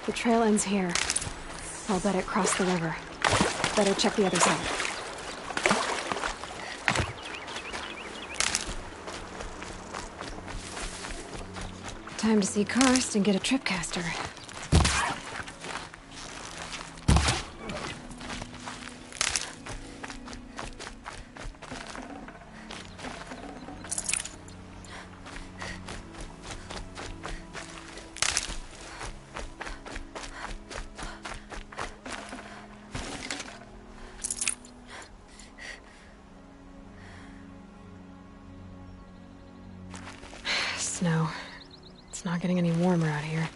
The trail ends here. I'll bet it crossed the river. Better check the other side. Time to see Karst and get a tripcaster. Snow. It's not getting any warmer out here.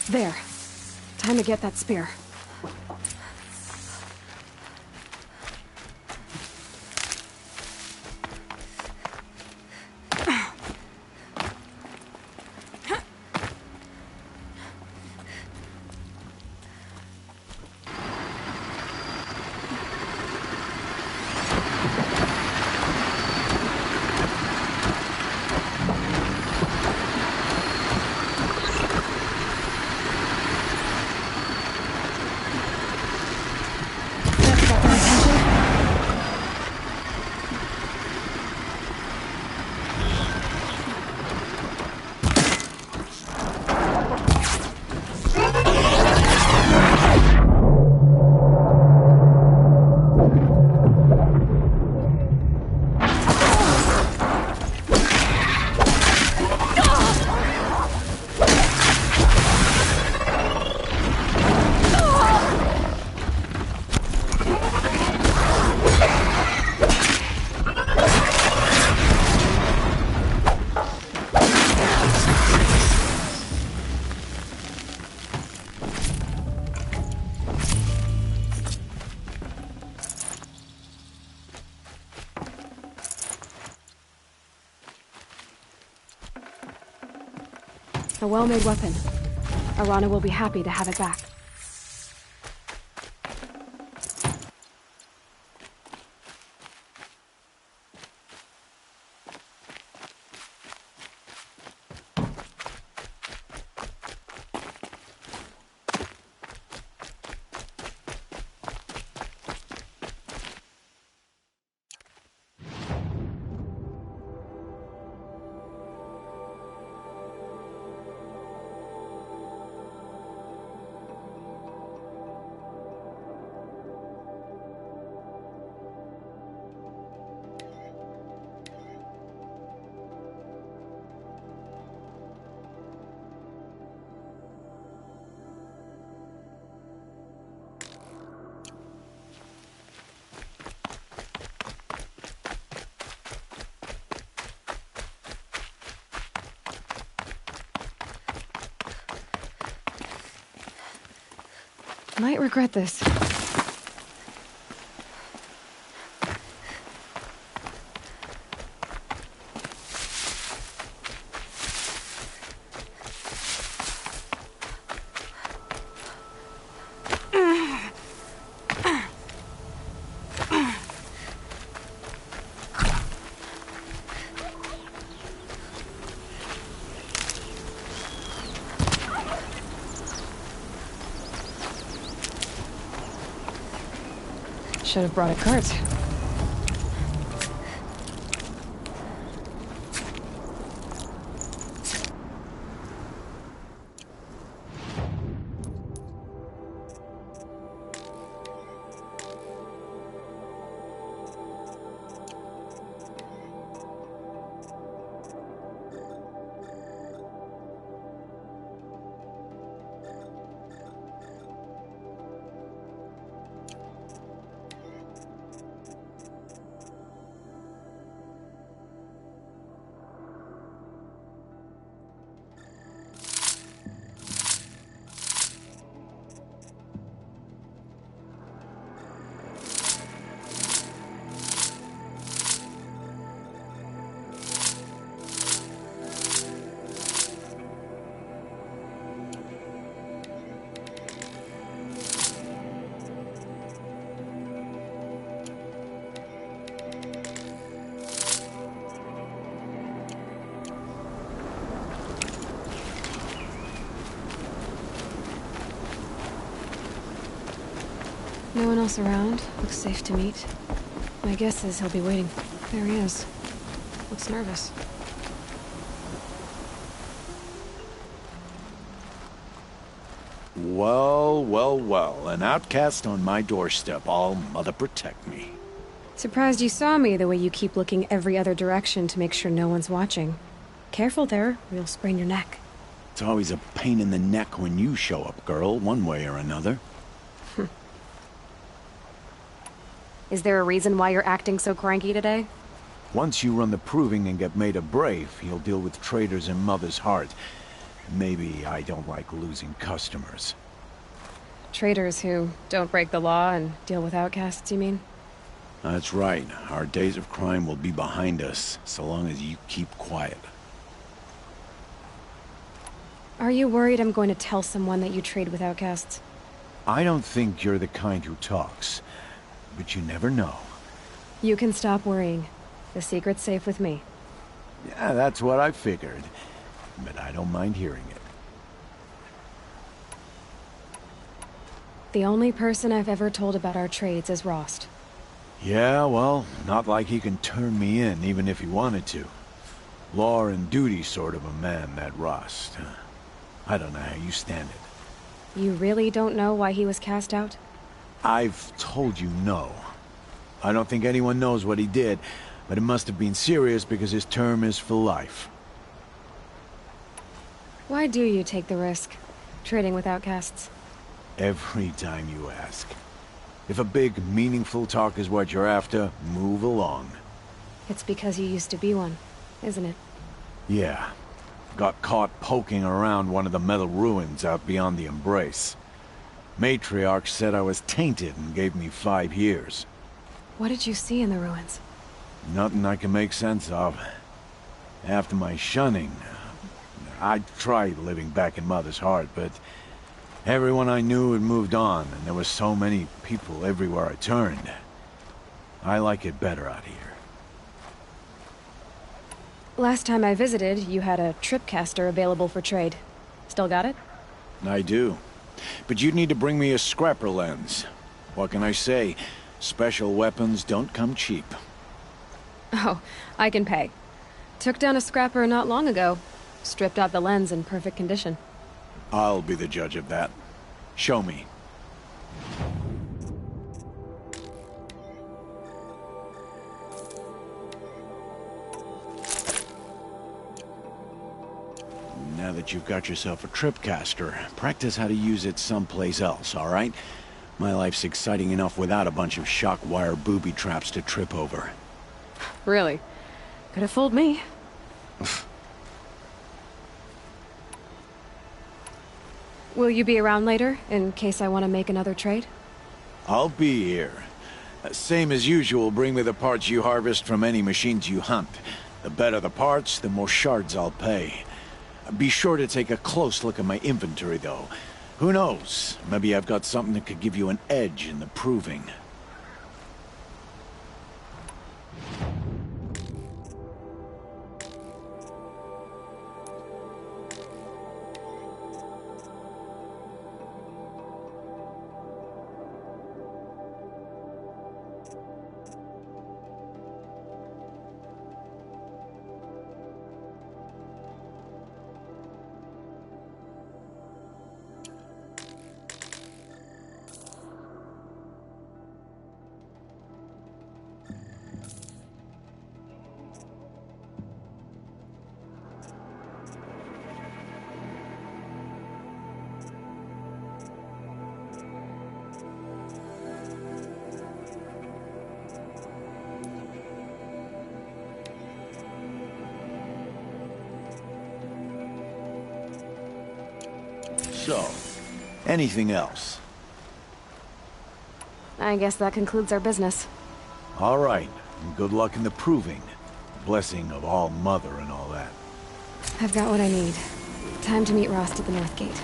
There. Time to get that spear. A well-made weapon. Arana will be happy to have it back. Might regret this. Should have brought a cart. No one else around. Looks safe to meet. My guess is he'll be waiting. There he is. Looks nervous. Well, well, well. An outcast on my doorstep. All mother protect me. Surprised you saw me the way you keep looking every other direction to make sure no one's watching. Careful there, or you'll sprain your neck. It's always a pain in the neck when you show up, girl, one way or another. Is there a reason why you're acting so cranky today? Once you run the proving and get made a brave, you'll deal with traitors in Mother's heart. Maybe I don't like losing customers. Traitors who don't break the law and deal with outcasts, you mean? That's right. Our days of crime will be behind us, so long as you keep quiet. Are you worried I'm going to tell someone that you trade with outcasts? I don't think you're the kind who talks, but you never know. You can stop worrying. The secret's safe with me. Yeah, that's what I figured. But I don't mind hearing it. The only person I've ever told about our trades is Rost. Yeah, well, not like he can turn me in, even if he wanted to. Law and duty sort of a man, that Rost. I don't know how you stand it. You really don't know why he was cast out? I've told you no. I don't think anyone knows what he did, but it must have been serious because his term is for life. Why do you take the risk, trading with outcasts? Every time you ask. If a big, meaningful talk is what you're after, move along. It's because you used to be one, isn't it? Yeah. Got caught poking around one of the metal ruins out beyond the Embrace. Matriarch said I was tainted and gave me 5 years. What did you see in the ruins? Nothing I can make sense of. After my shunning, I tried living back in Mother's heart, but everyone I knew had moved on, and there were so many people everywhere I turned. I like it better out here. Last time I visited, you had a tripcaster available for trade. Still got it? I do. But you'd need to bring me a scrapper lens. What can I say? Special weapons don't come cheap. Oh, I can pay. Took down a scrapper not long ago. Stripped out the lens in perfect condition. I'll be the judge of that. Show me. Now that you've got yourself a tripcaster, practice how to use it someplace else, all right? My life's exciting enough without a bunch of shock wire booby traps to trip over. Really? Could have fooled me. Will you be around later, in case I want to make another trade? I'll be here. Same as usual, bring me the parts you harvest from any machines you hunt. The better the parts, the more shards I'll pay. Be sure to take a close look at my inventory, though. Who knows? Maybe I've got something that could give you an edge in the proving. So, anything else? I guess that concludes our business. All right, and good luck in the proving. Blessing of All Mother and all that. I've got what I need. Time to meet Rost at the North Gate.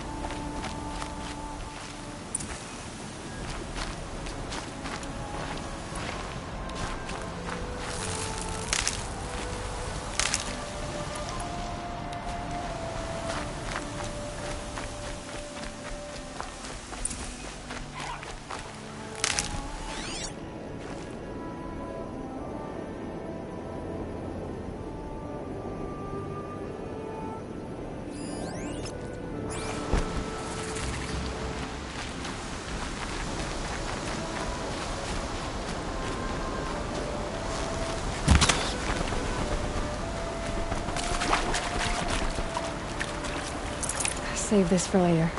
save this for later.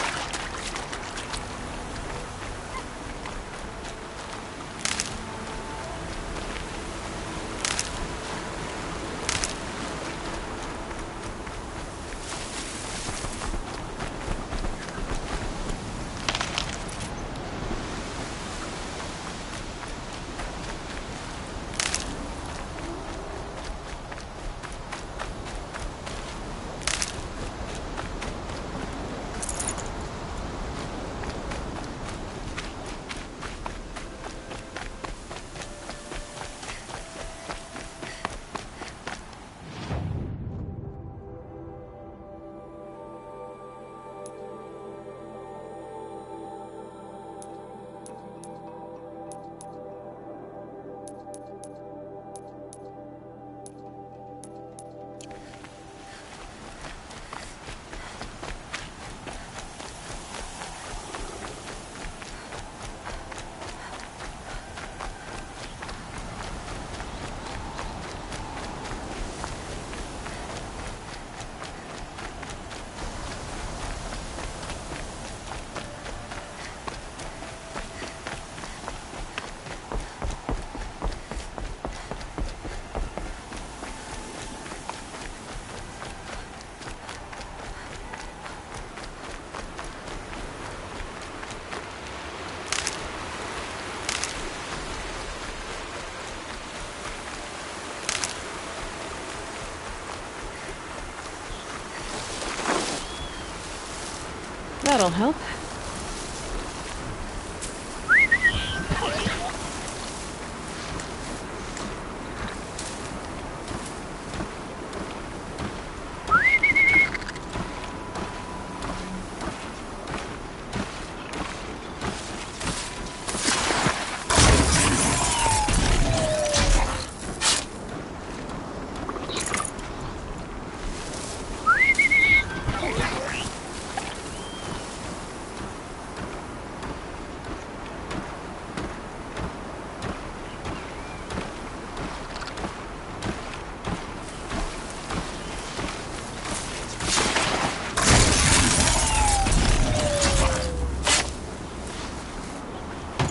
That'll help.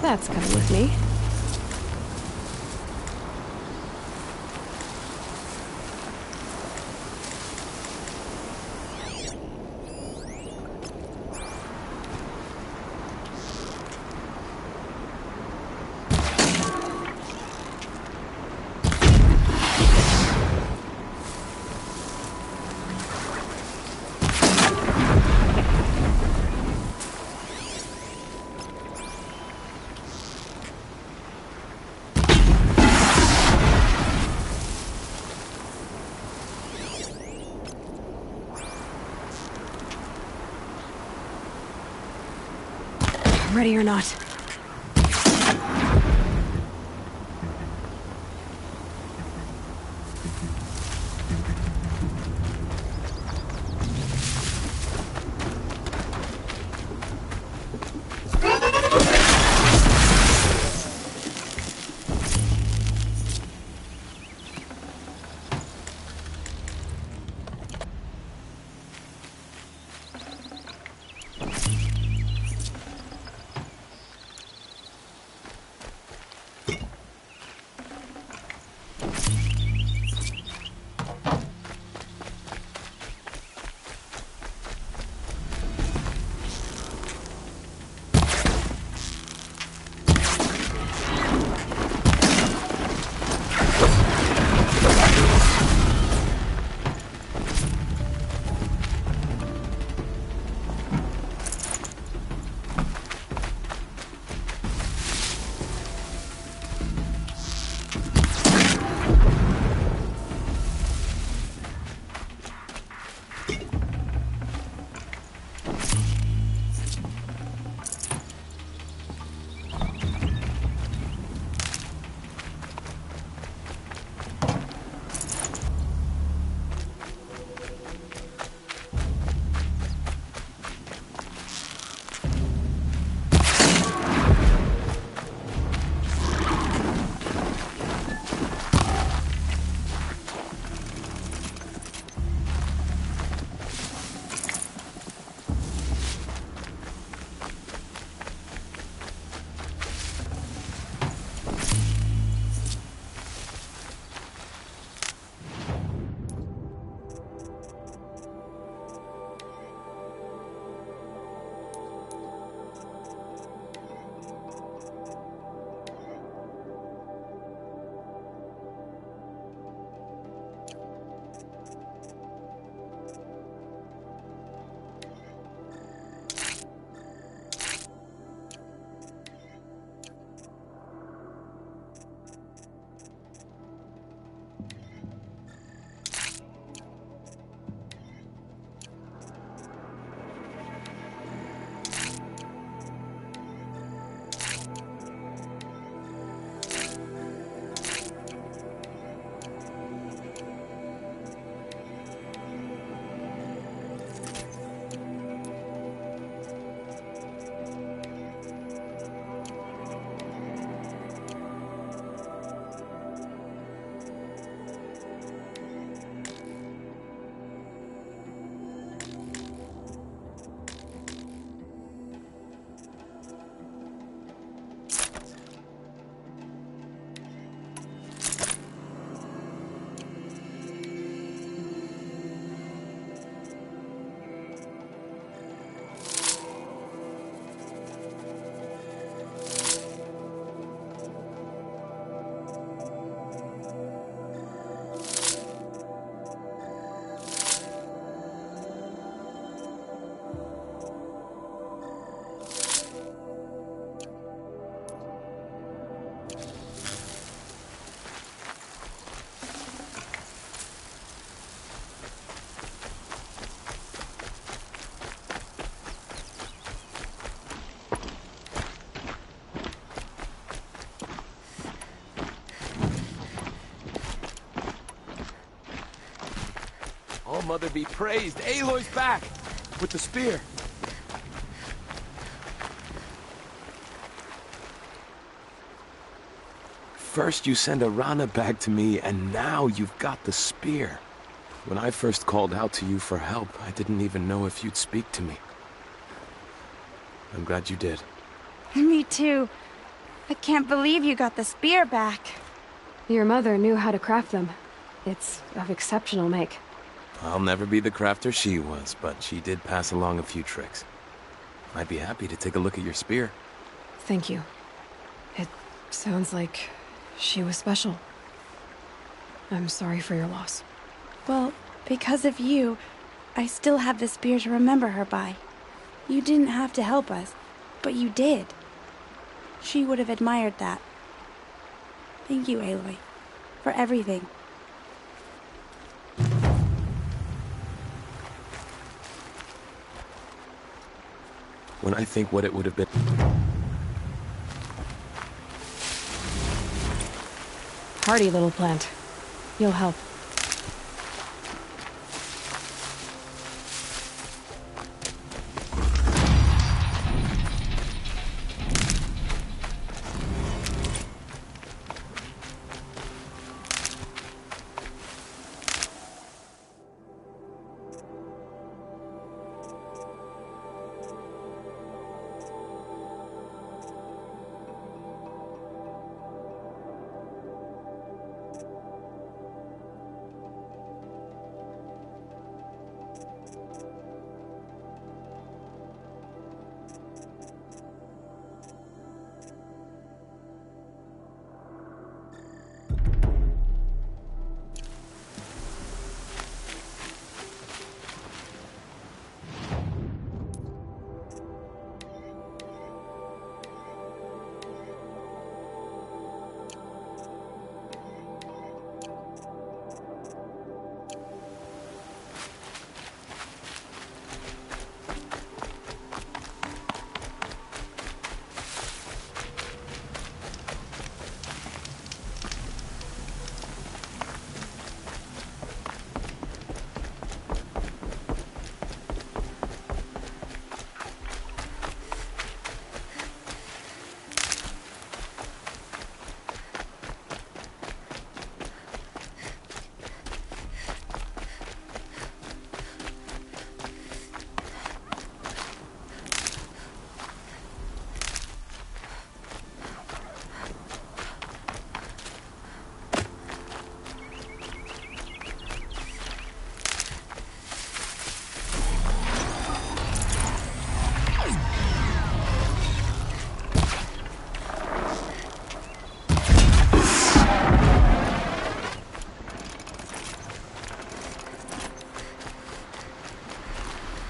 That's coming with me. Ready or not. All Mother be praised. Aloy's back! With the spear. First you send Arana back to me, and now you've got the spear. When I first called out to you for help, I didn't even know if you'd speak to me. I'm glad you did. Me too. I can't believe you got the spear back. Your mother knew how to craft them. It's of exceptional make. I'll never be the crafter she was, but she did pass along a few tricks. I'd be happy to take a look at your spear. Thank you. It sounds like she was special. I'm sorry for your loss. Well, because of you, I still have the spear to remember her by. You didn't have to help us, but you did. She would have admired that. Thank you, Aloy, for everything. When I think what it would have been... Hardy little plant. You'll help.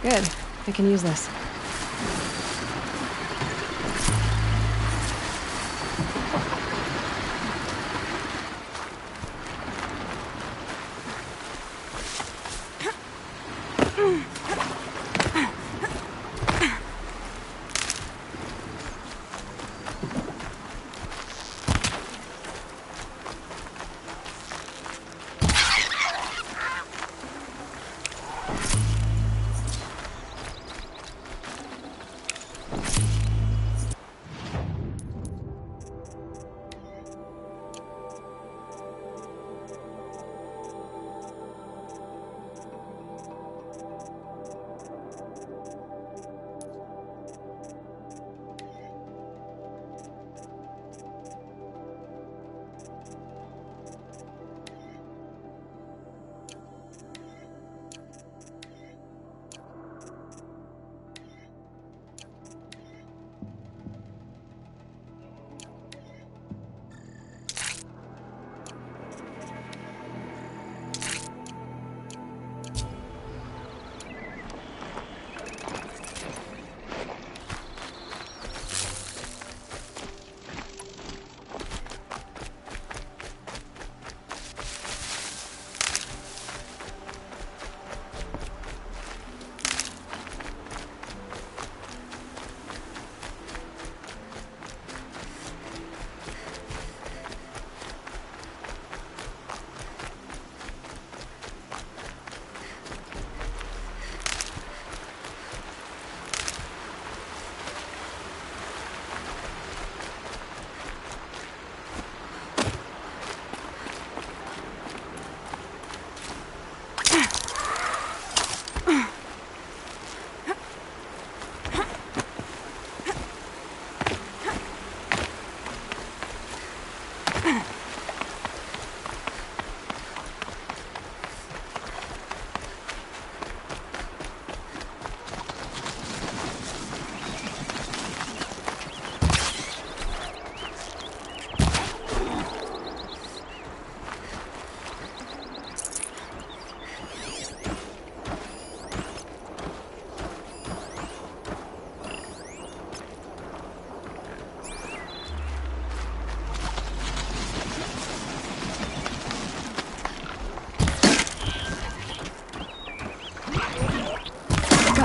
Good. I can use this.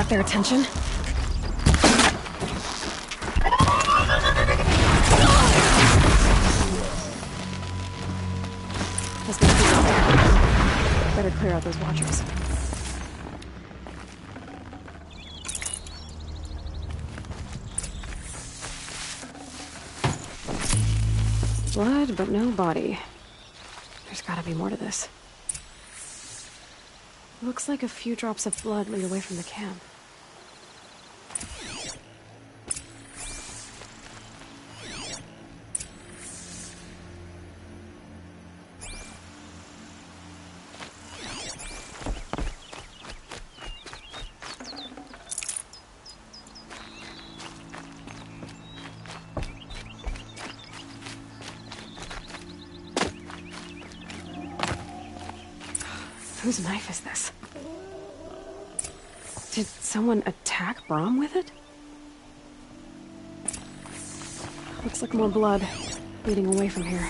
Caught their attention. This must be it. Better clear out those watchers. Blood, but no body. There's gotta be more to this. Looks like a few drops of blood lead away from the camp. Whose knife is this? Did someone attack Brom with it? Looks like more blood leading away from here.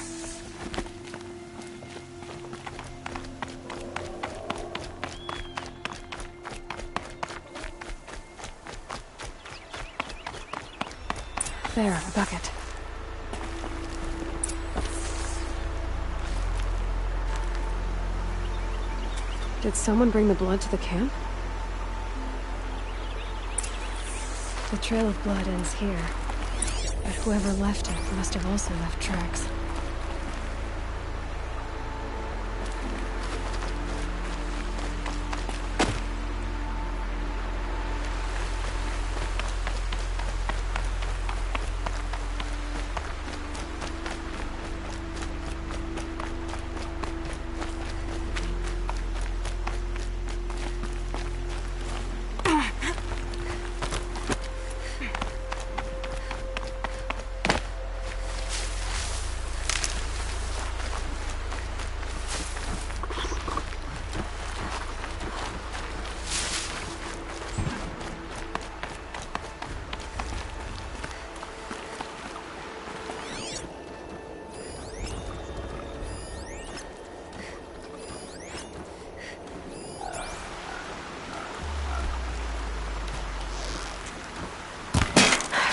There, a bucket. Did someone bring the blood to the camp? The trail of blood ends here, but whoever left it must have also left tracks.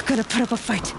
Gotta put up a fight.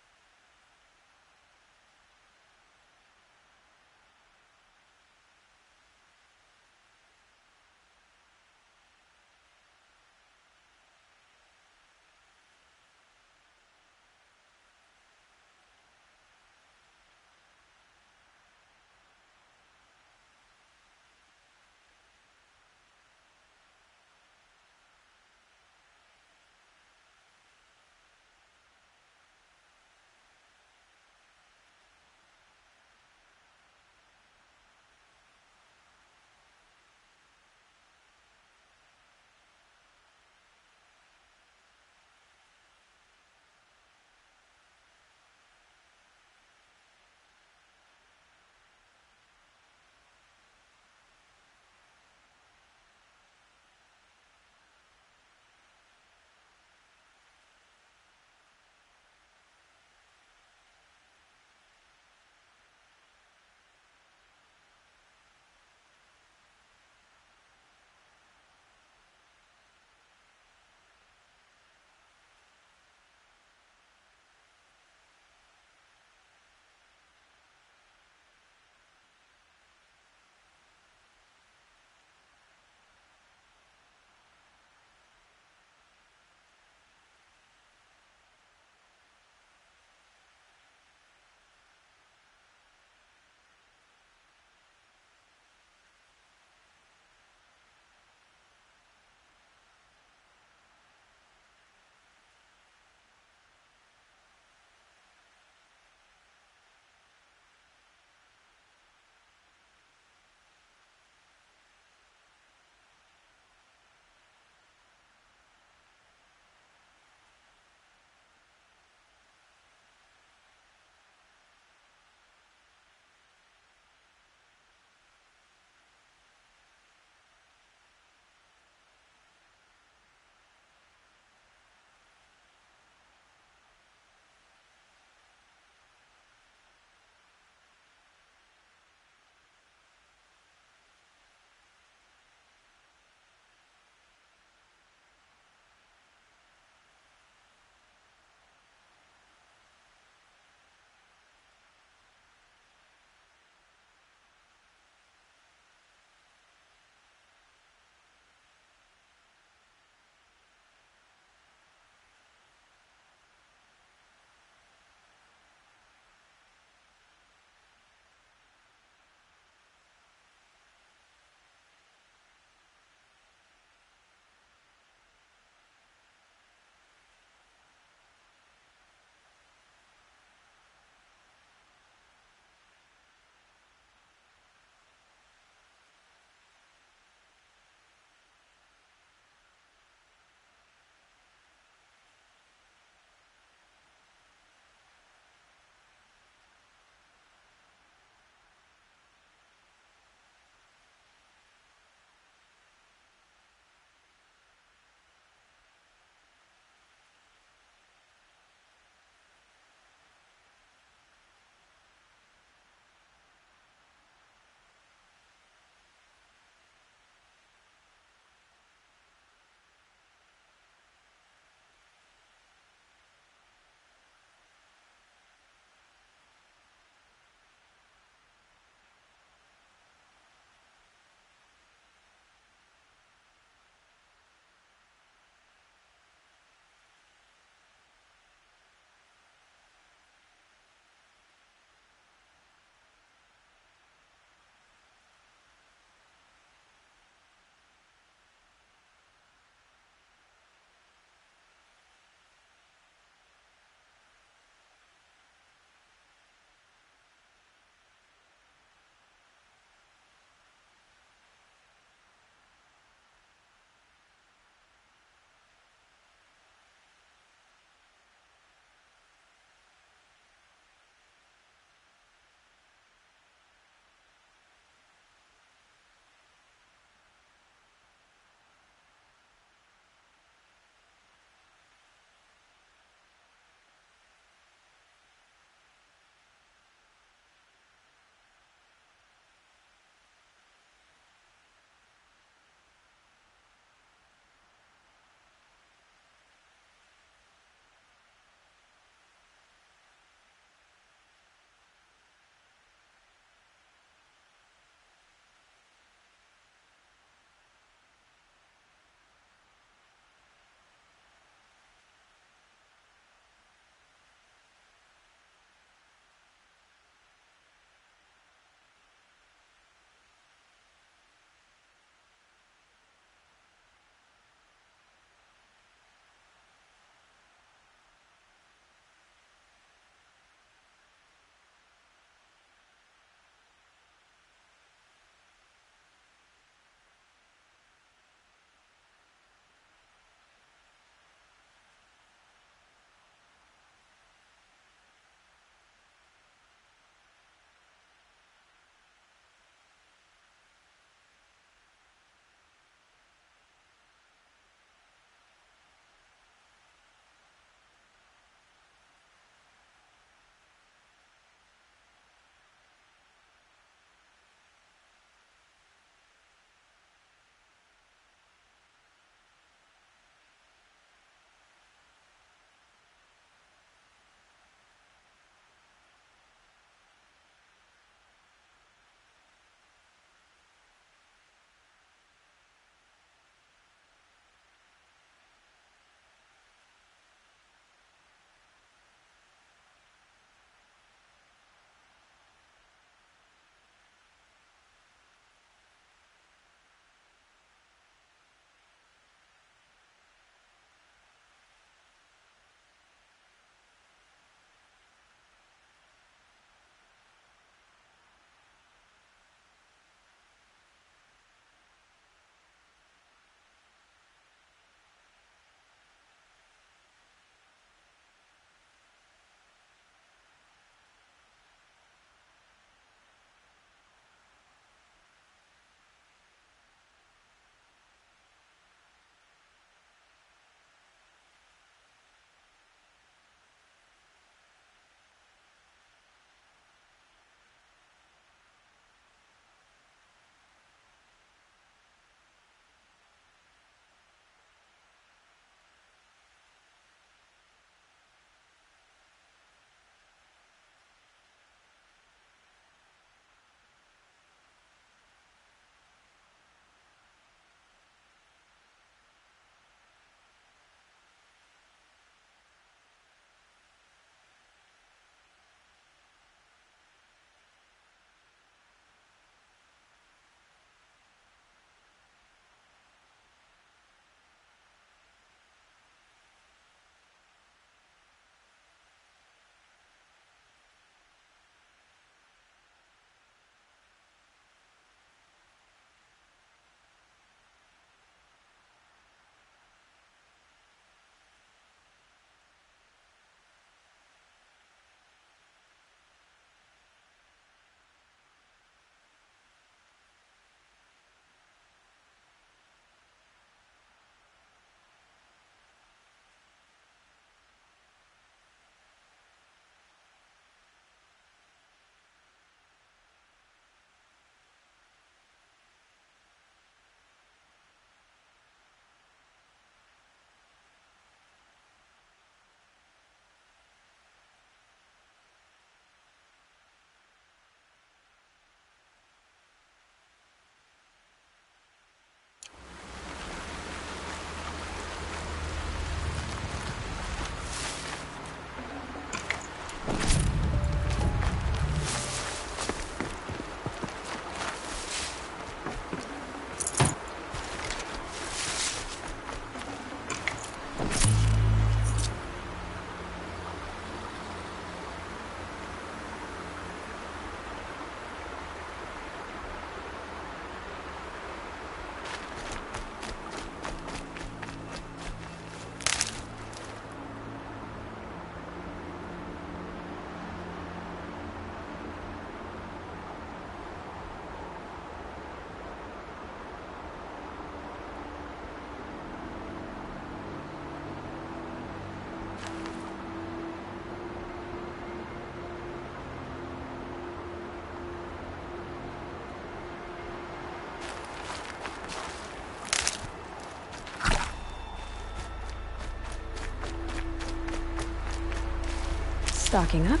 stocking up.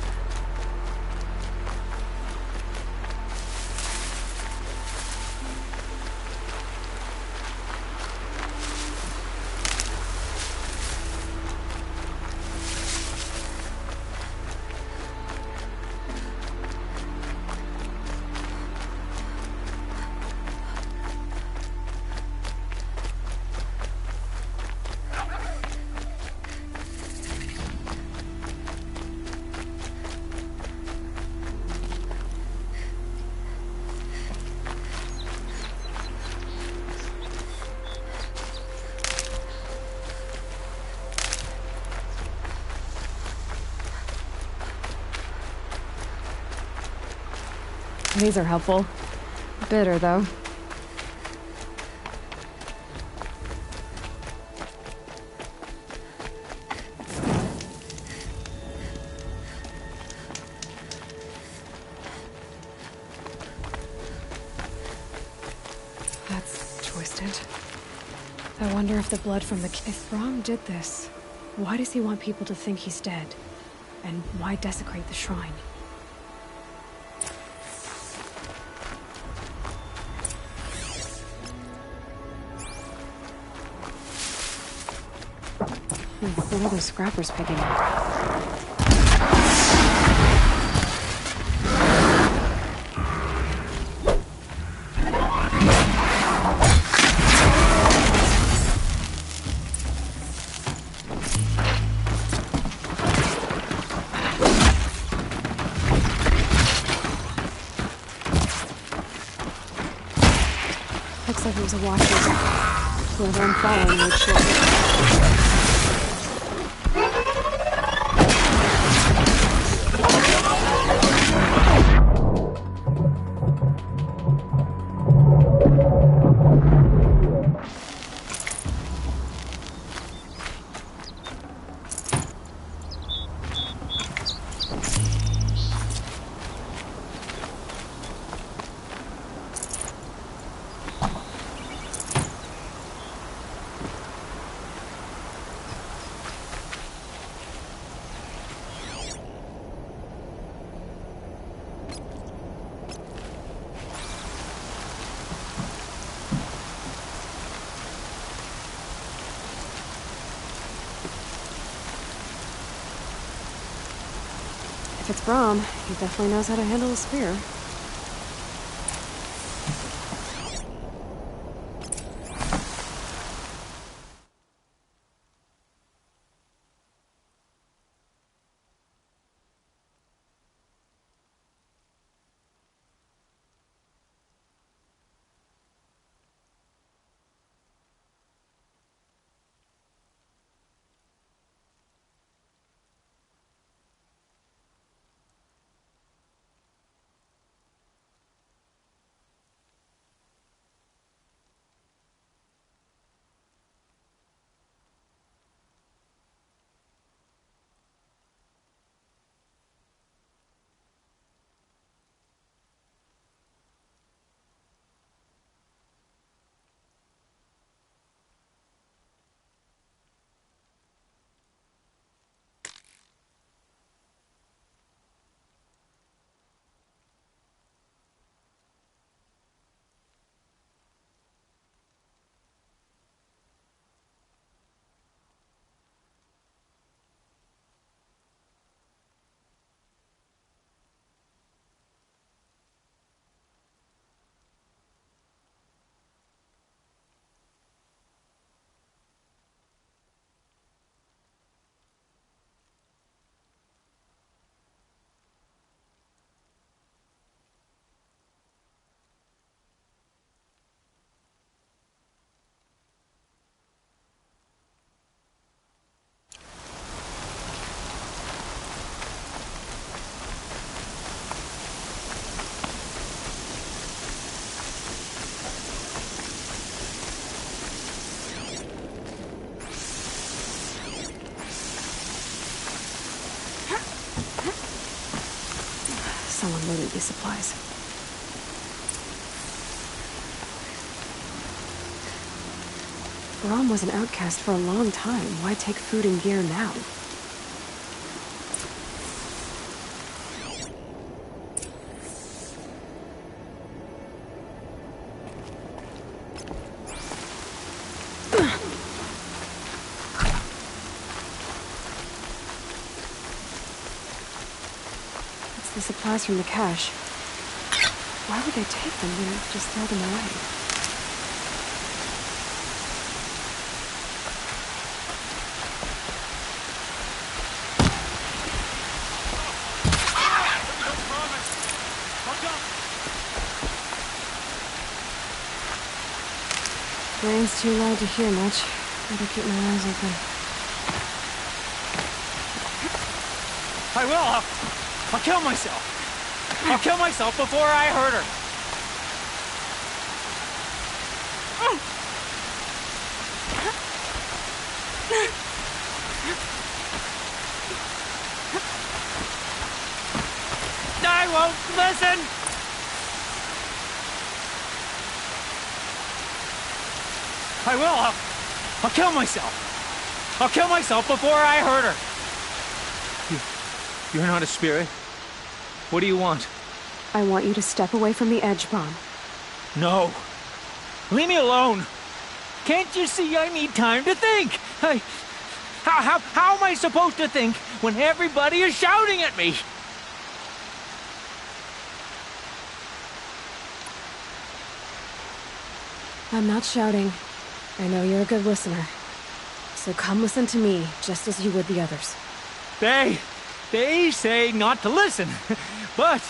These are helpful. Bitter, though. That's twisted. I wonder if the blood from the... If Braum did this, why does he want people to think he's dead? And why desecrate the shrine? What are those scrappers picking up? Looks like it was a watcher. Whoever I'm following made sure. If it's Braum, he definitely knows how to handle a spear. Someone loaded these supplies. Braum was an outcast for a long time. Why take food and gear now? supplies from the cache. Why would they take them and just throw them away? Rain's too loud to hear much. Better keep my eyes open. I will. I'll kill myself. I'll kill myself before I hurt her. I won't listen. I will. I'll kill myself. I'll kill myself before I hurt her. You're not a spirit. What do you want? I want you to step away from the edge, Brom. No. Leave me alone. Can't you see I need time to think? How am I supposed to think when everybody is shouting at me? I'm not shouting. I know you're a good listener. So come listen to me, just as you would the others. They say not to listen. But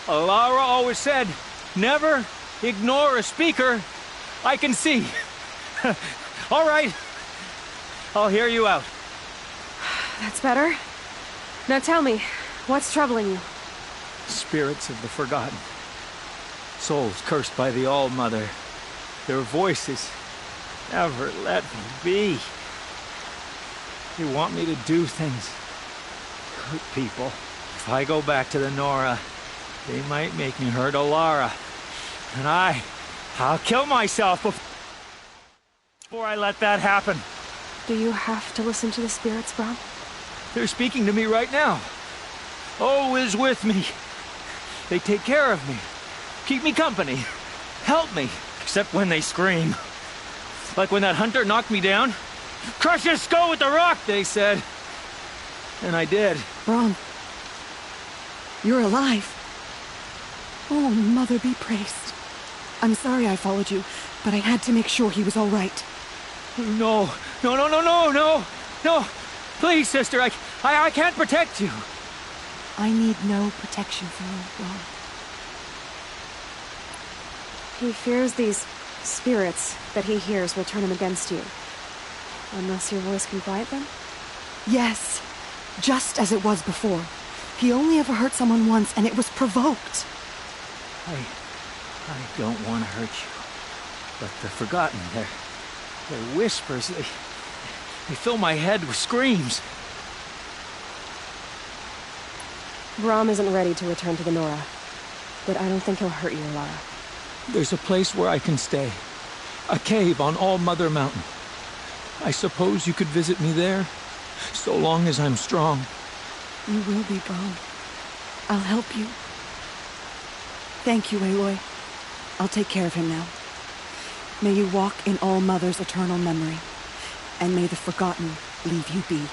Alara always said, never ignore a speaker I can see. All right. I'll hear you out. That's better. Now tell me, what's troubling you? Spirits of the forgotten. Souls cursed by the All-Mother. Their voices never let me be. They want me to do things. Hurt people. If I go back to the Nora, they might make me hurt Alara. And I'll kill myself before I let that happen. Do you have to listen to the spirits, Brom? They're speaking to me right now. O is with me. They take care of me. Keep me company. Help me. Except when they scream. Like when that hunter knocked me down. Crush his skull with the rock, they said. And I did. Brom, you're alive. Oh, Mother be praised. I'm sorry I followed you, but I had to make sure he was all right. No. Please, sister, I can't protect you. I need no protection from you, Brom. He fears these spirits that he hears will turn him against you. Unless your voice can quiet them? Yes, just as it was before. He only ever hurt someone once, and it was provoked. I don't want to hurt you. But the Forgotten, their whispers, they fill my head with screams. Brom isn't ready to return to the Nora. But I don't think he'll hurt you, Alara. There's a place where I can stay. A cave on All-Mother Mountain. I suppose you could visit me there, so long as I'm strong. You will be, Brom. I'll help you. Thank you, Aloy. I'll take care of him now. May you walk in All-Mother's eternal memory, and may the Forgotten leave you be.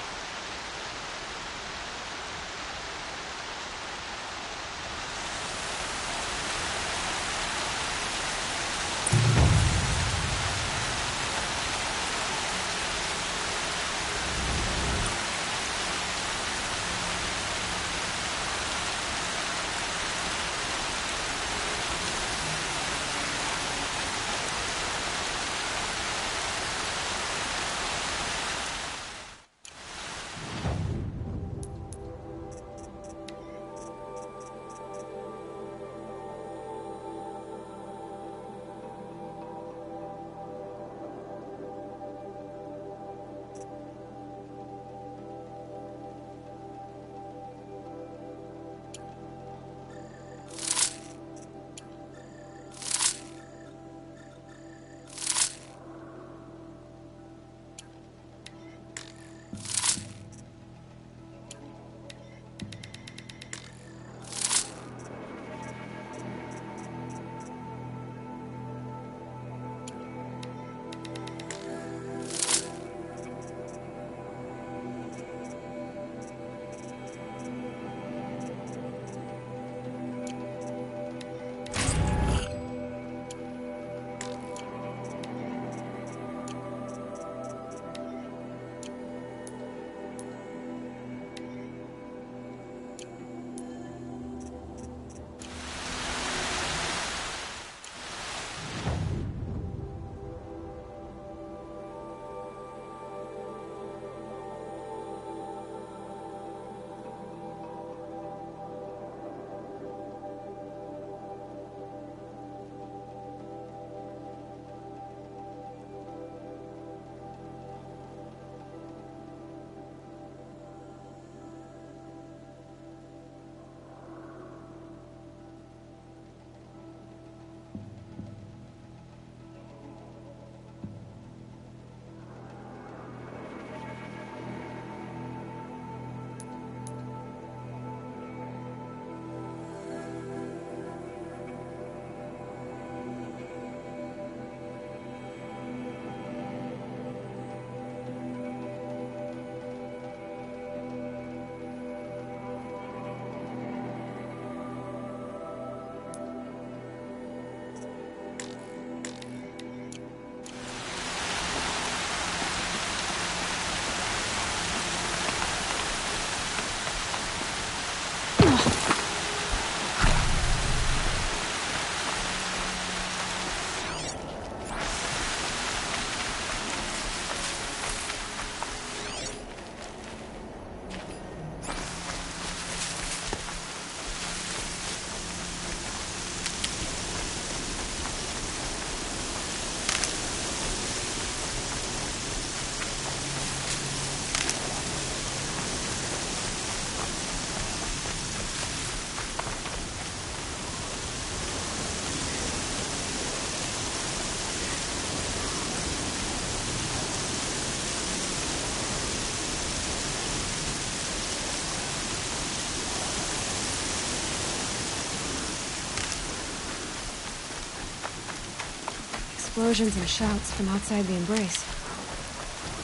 explosions and shouts from outside the embrace.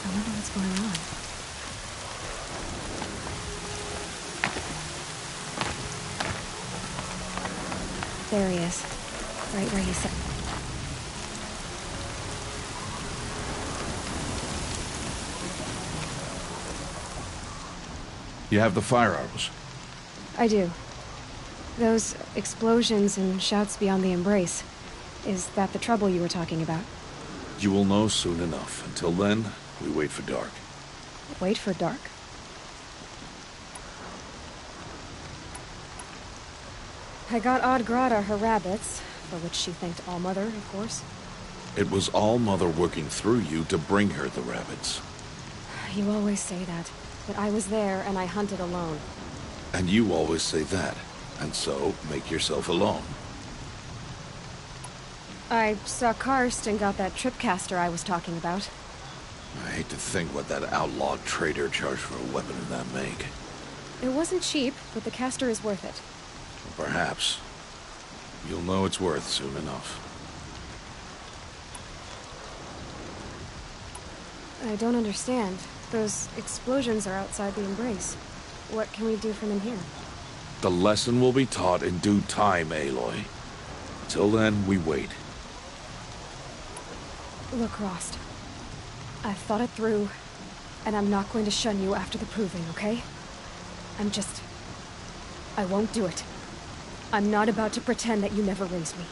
I wonder what's going on. There he is. Right where he said. You have the fire arrows. I do. Those explosions and shouts beyond the embrace. Is that the trouble you were talking about? You will know soon enough. Until then, we wait for dark. Wait for dark? I got Odd Grata her rabbits, for which she thanked Allmother, of course. It was All-Mother working through you to bring her the rabbits. You always say that, but I was there and I hunted alone. And you always say that. And so, make yourself alone. I saw Karst and got that tripcaster I was talking about. I hate to think what that outlawed trader charged for a weapon in that make. It wasn't cheap, but the caster is worth it. Perhaps. You'll know it's worth soon enough. I don't understand. Those explosions are outside the embrace. What can we do from in here? The lesson will be taught in due time, Aloy. Till then, we wait. Look, Rost. I've thought it through, and I'm not going to shun you after the proving, okay? I won't do it. I'm not about to pretend that you never raised me.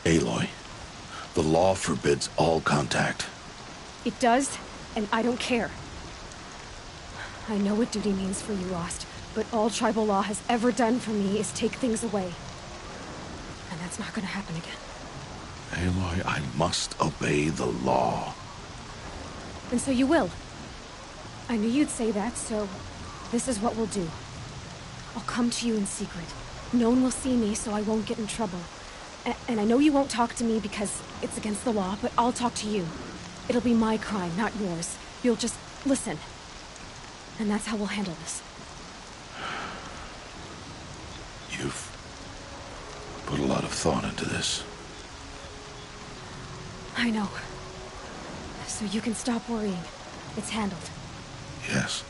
Aloy, the law forbids all contact. It does, and I don't care. I know what duty means for you, Rost, but all tribal law has ever done for me is take things away. And that's not gonna happen again. Aloy, I must obey the law. And so you will. I knew you'd say that, so this is what we'll do. I'll come to you in secret. No one will see me, so I won't get in trouble. And I know you won't talk to me because it's against the law, but I'll talk to you. It'll be my crime, not yours. You'll just listen. And that's how we'll handle this. You've put a lot of thought into this. I know. So you can stop worrying. It's handled. Yes.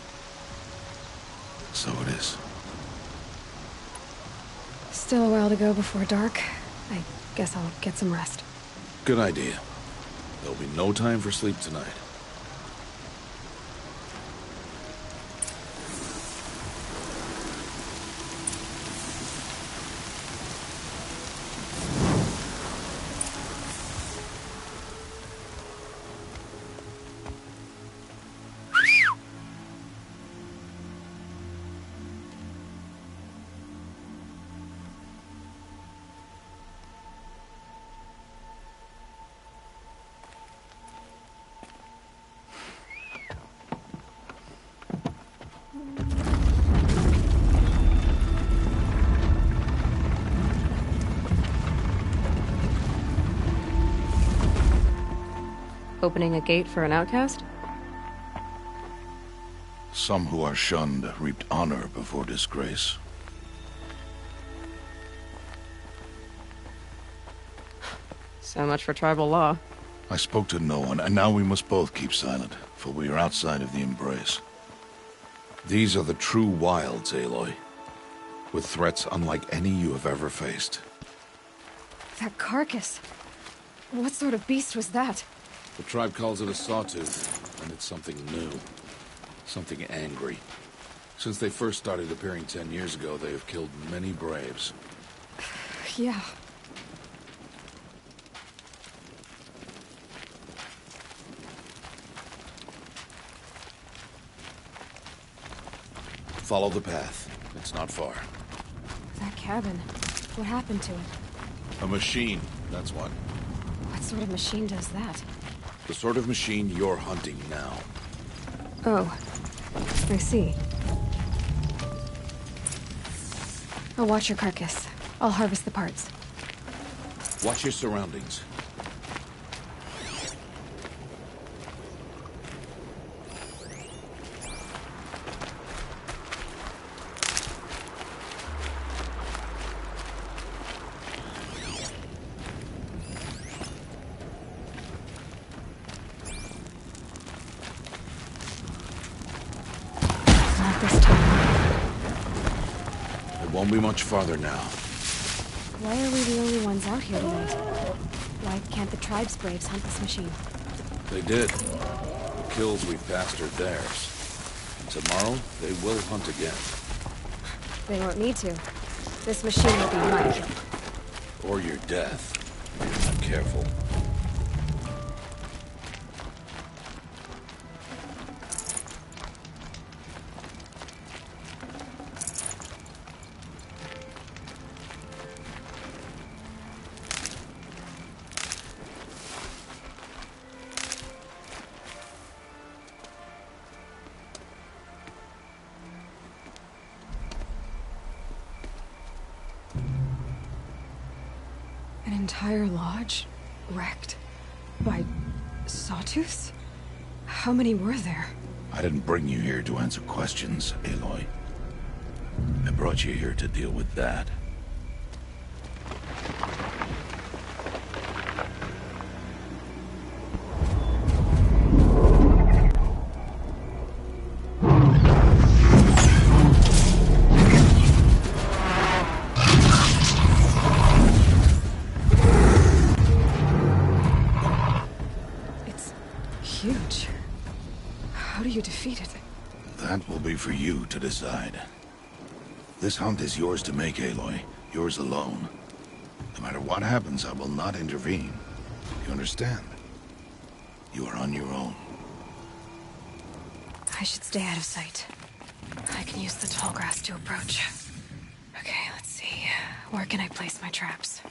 So it is. Still a while to go before dark. I guess I'll get some rest. Good idea. There'll be no time for sleep tonight. Opening a gate for an outcast? Some who are shunned reaped honor before disgrace. So much for tribal law. I spoke to no one, and now we must both keep silent, for we are outside of the embrace. These are the true wilds, Aloy, with threats unlike any you have ever faced. That carcass. What sort of beast was that? The tribe calls it a sawtooth, and it's something new. Something angry. Since they first started appearing 10 years ago, they have killed many braves. Yeah. Follow the path. It's not far. That cabin. What happened to it? A machine, that's what. What sort of machine does that? The sort of machine you're hunting now. Oh. I see. I'll watch your carcass. I'll harvest the parts. Watch your surroundings. be much farther now. Why are we the only ones out here tonight? Why can't the tribe's braves hunt this machine? They did. The kills we've passed are theirs. And tomorrow, they will hunt again. They won't need to. This machine will be my kill. Or your death, if you're not careful. An entire lodge? Wrecked? By sawtooths? How many were there? I didn't bring you here to answer questions, Aloy. I brought you here to deal with that. Huge. How do you defeat it? That will be for you to decide. This hunt is yours to make, Aloy. Yours alone. No matter what happens, I will not intervene. You understand? You are on your own. I should stay out of sight. I can use the tall grass to approach. Okay, let's see. Where can I place my traps?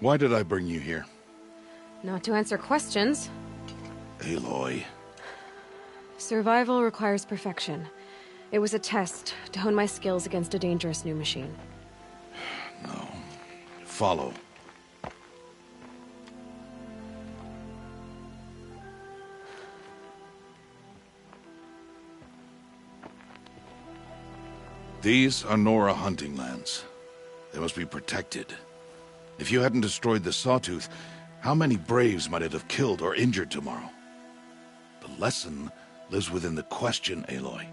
Why did I bring you here? Not to answer questions. Aloy. Survival requires perfection. It was a test to hone my skills against a dangerous new machine. No. Follow. These are Nora hunting lands. They must be protected. If you hadn't destroyed the Sawtooth, how many Braves might it have killed or injured tomorrow? The lesson lives within the question, Aloy.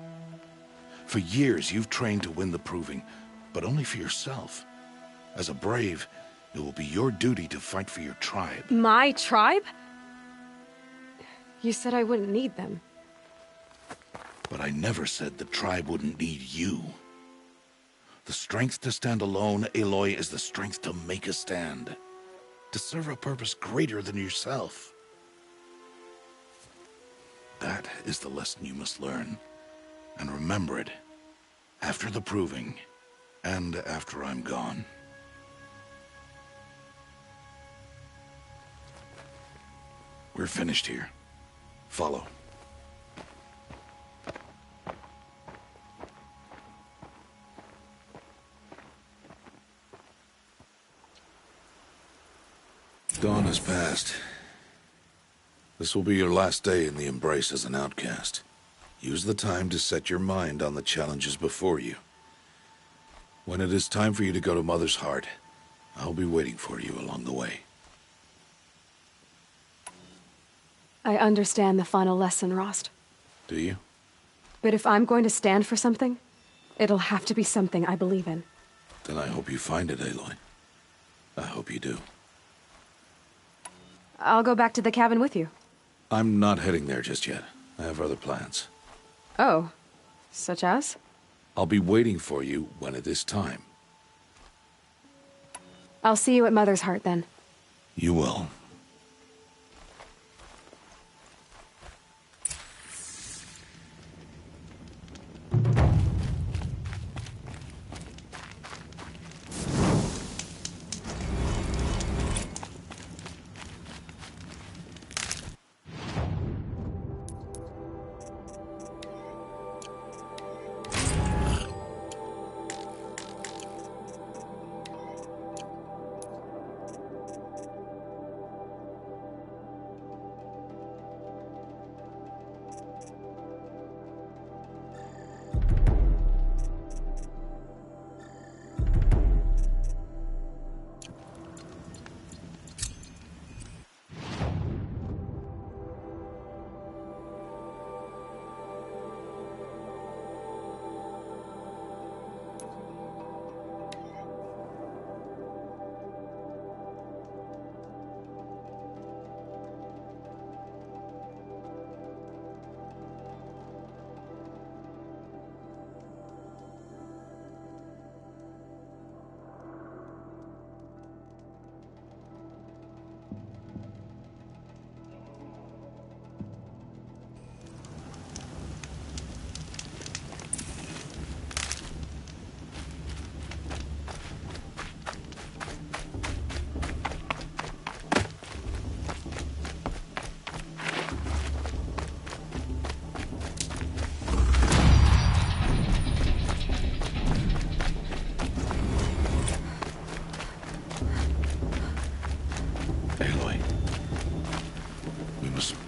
For years, you've trained to win the Proving, but only for yourself. As a Brave, it will be your duty to fight for your tribe. My tribe? You said I wouldn't need them. But I never said the tribe wouldn't need you. The strength to stand alone, Aloy, is the strength to make a stand. To serve a purpose greater than yourself. That is the lesson you must learn. And remember it. After the Proving. And after I'm gone. We're finished here. Follow. Dawn has passed. This will be your last day in the Embrace as an outcast. Use the time to set your mind on the challenges before you. When it is time for you to go to Mother's Heart, I'll be waiting for you along the way. I understand the final lesson, Rost. Do you? But if I'm going to stand for something, it'll have to be something I believe in. Then I hope you find it, Aloy. I hope you do. I'll go back to the cabin with you. I'm not heading there just yet. I have other plans. Oh, such as? I'll be waiting for you when it is time. I'll see you at Mother's Heart then. You will.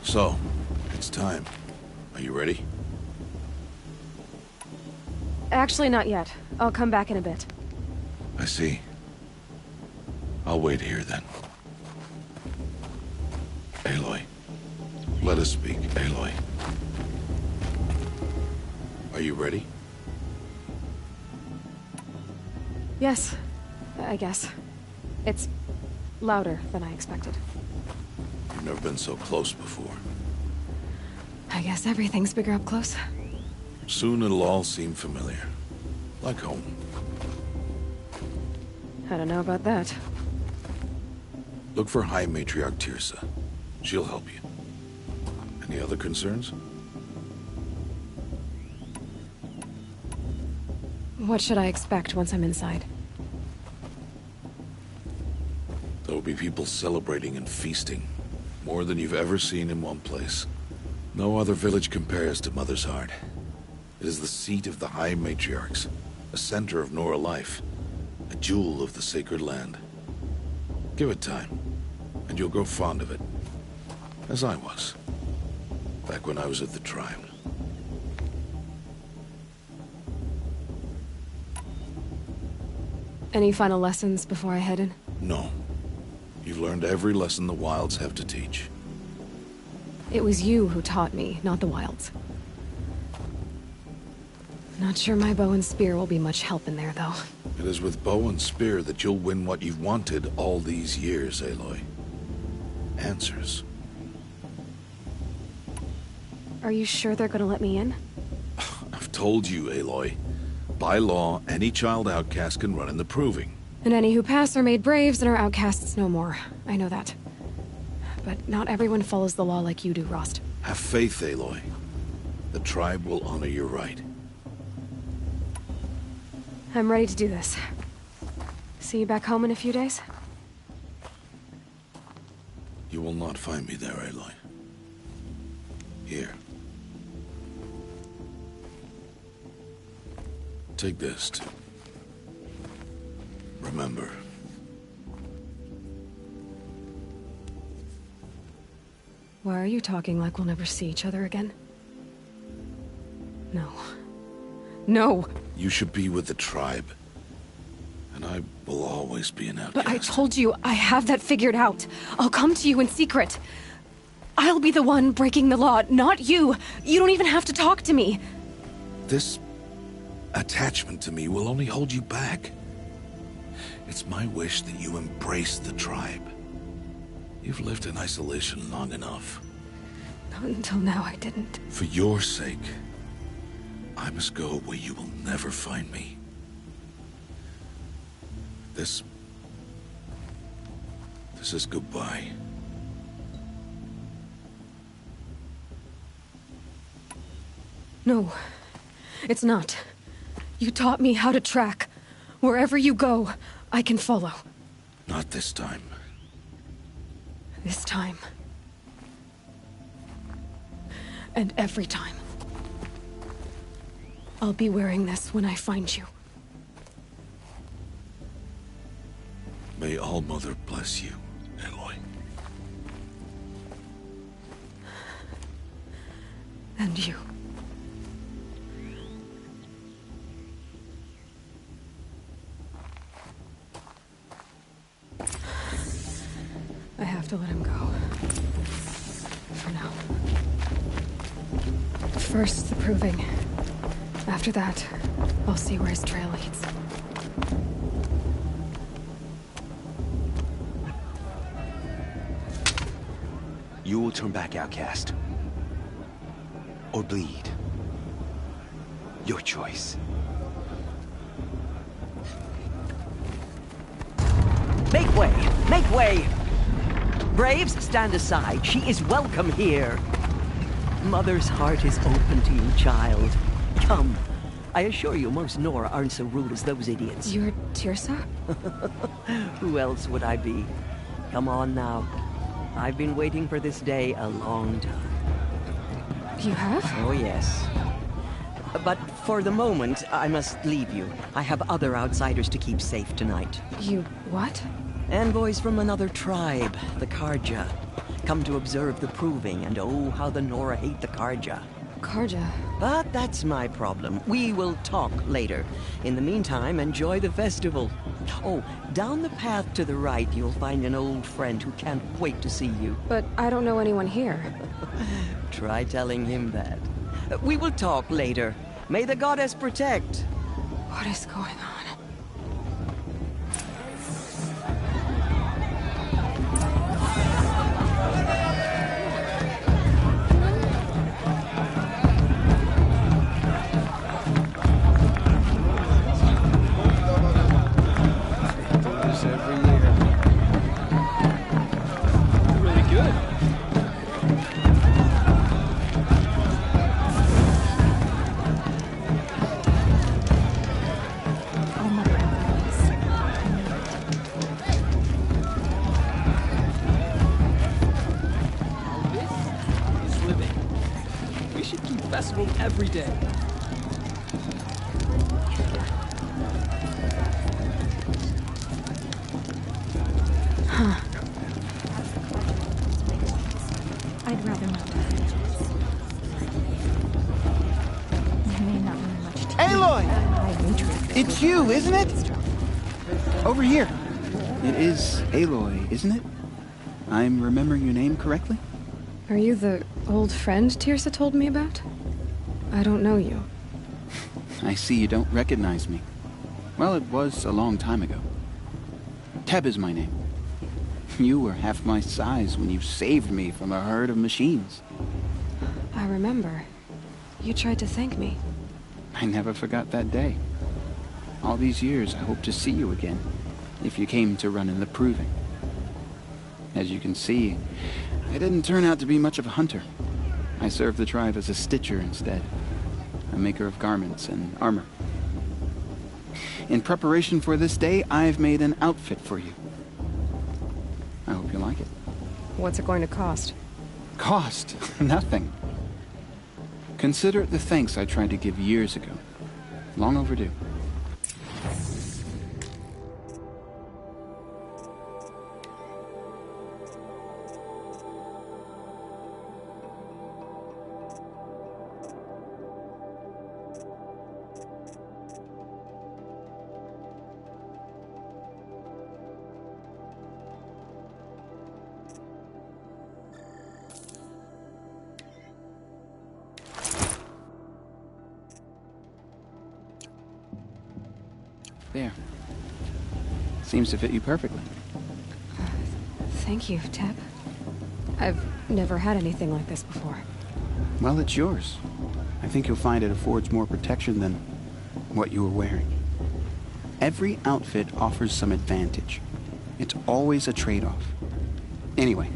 So, it's time. Are you ready? Actually, not yet. I'll come back in a bit. I see. I'll wait here then. Aloy. Let us speak, Aloy. Are you ready? Yes, I guess. It's louder than I expected. You've never been so close before. I guess everything's bigger up close. Soon it'll all seem familiar. Like home. I don't know about that. Look for High Matriarch Teersa. She'll help you. Any other concerns? What should I expect once I'm inside? There'll be people celebrating and feasting. More than you've ever seen in one place. No other village compares to Mother's Heart. It is the seat of the High Matriarchs, a center of Nora life, a jewel of the sacred land. Give it time, and you'll grow fond of it. As I was, back when I was at the tribe. Any final lessons before I head in? No. You've learned every lesson the Wilds have to teach. It was you who taught me, not the Wilds. Not sure my bow and spear will be much help in there, though. It is with bow and spear that you'll win what you've wanted all these years, Aloy. Answers. Are you sure they're gonna let me in? I've told you, Aloy. By law, any child outcast can run in the Proving. And any who pass are made braves and are outcasts no more. I know that. But not everyone follows the law like you do, Rost. Have faith, Aloy. The tribe will honor your right. I'm ready to do this. See you back home in a few days? You will not find me there, Aloy. Here. Take this, too. Remember. Why are you talking like we'll never see each other again? No. No! You should be with the tribe. And I will always be an outcast. But I told you, I have that figured out. I'll come to you in secret. I'll be the one breaking the law, not you. You don't even have to talk to me. This attachment to me will only hold you back. It's my wish that you embrace the tribe. You've lived in isolation long enough. Not until now, I didn't. For your sake, I must go where you will never find me. This is goodbye. No, it's not. You taught me how to track. Wherever you go, I can follow. Not this time. This time. And every time. I'll be wearing this when I find you. May All-Mother bless you, Aloy. And you. I have to let him go. For now. First, the Proving. After that, I'll see where his trail leads. You will turn back, outcast. Or bleed. Your choice. Make way! Make way! Braves, stand aside. She is welcome here. Mother's heart is open to you, child. Come. I assure you, most Nora aren't so rude as those idiots. You're Teersa? Who else would I be? Come on now. I've been waiting for this day a long time. You have? Oh, yes. But for the moment, I must leave you. I have other outsiders to keep safe tonight. You what? Envoys from another tribe, the Carja. Come to observe the Proving, and oh, how the Nora hate the Carja. Carja? But that's my problem. We will talk later. In the meantime, enjoy the festival. Oh, down the path to the right, you'll find an old friend who can't wait to see you. But I don't know anyone here. Try telling him that. We will talk later. May the goddess protect. What is going on? possible every day. Huh. I'd rather not. You may not know much. Aloy! It's you, isn't it? Over here. It is Aloy, isn't it? I'm remembering your name correctly? Are you the old friend Tirsa told me about? I don't know you. I see you don't recognize me. Well, it was a long time ago. Teb is my name. You were half my size when you saved me from a herd of machines. I remember. You tried to thank me. I never forgot that day. All these years, I hope to see you again, if you came to run in the Proving. As you can see, I didn't turn out to be much of a hunter. I served the tribe as a stitcher instead, a maker of garments and armor. In preparation for this day, I've made an outfit for you. I hope you like it. What's it going to cost? Cost? Nothing. Consider it the thanks I tried to give years ago. Long overdue. There. Seems to fit you perfectly. Thank you, Teb. I've never had anything like this before. Well, it's yours. I think you'll find it affords more protection than what you were wearing. Every outfit offers some advantage. It's always a trade-off. Anyway,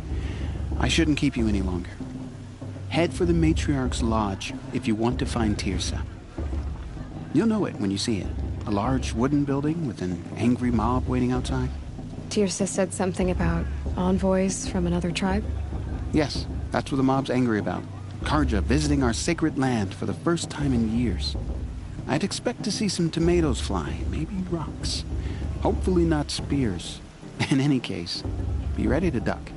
I shouldn't keep you any longer. Head for the Matriarch's Lodge if you want to find Tirsa. You'll know it when you see it. A large wooden building with an angry mob waiting outside. Tirsa said something about envoys from another tribe? Yes, that's what the mob's angry about. Carja visiting our sacred land for the first time in years. I'd expect to see some tomatoes fly, maybe rocks. Hopefully not spears. In any case, be ready to duck.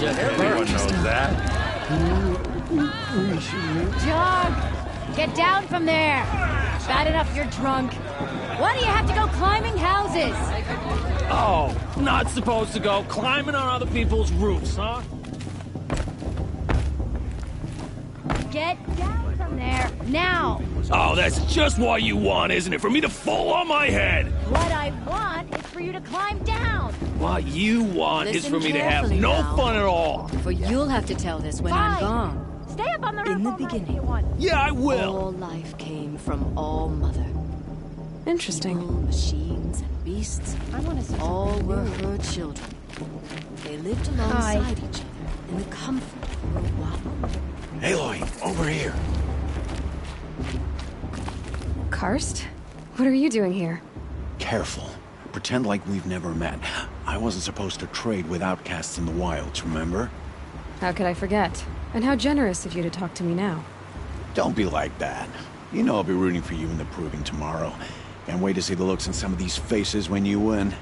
Everyone knows that. John, get down from there. Bad enough you're drunk. Why do you have to go climbing houses? Oh, not supposed to go climbing on other people's roofs, huh? Get down from there, now. Oh, that's just what you want, isn't it? For me to fall on my head. What I want is for you to climb down. What you want is Listen for me to have carefully no now. fun at all. For you'll have to tell this when I'm gone. Stay up on the roof. In the beginning. Yeah, I will. All life came from All Mother. Interesting. People, machines, and beasts. All were her children. They lived alongside each other in the comfort of her wild. Aloy, over here. Karst? What are you doing here? Careful. Pretend like we've never met. I wasn't supposed to trade with outcasts in the wilds, remember? How could I forget? And how generous of you to talk to me now. Don't be like that. You know I'll be rooting for you in the Proving tomorrow. Can't wait to see the looks on some of these faces when you win.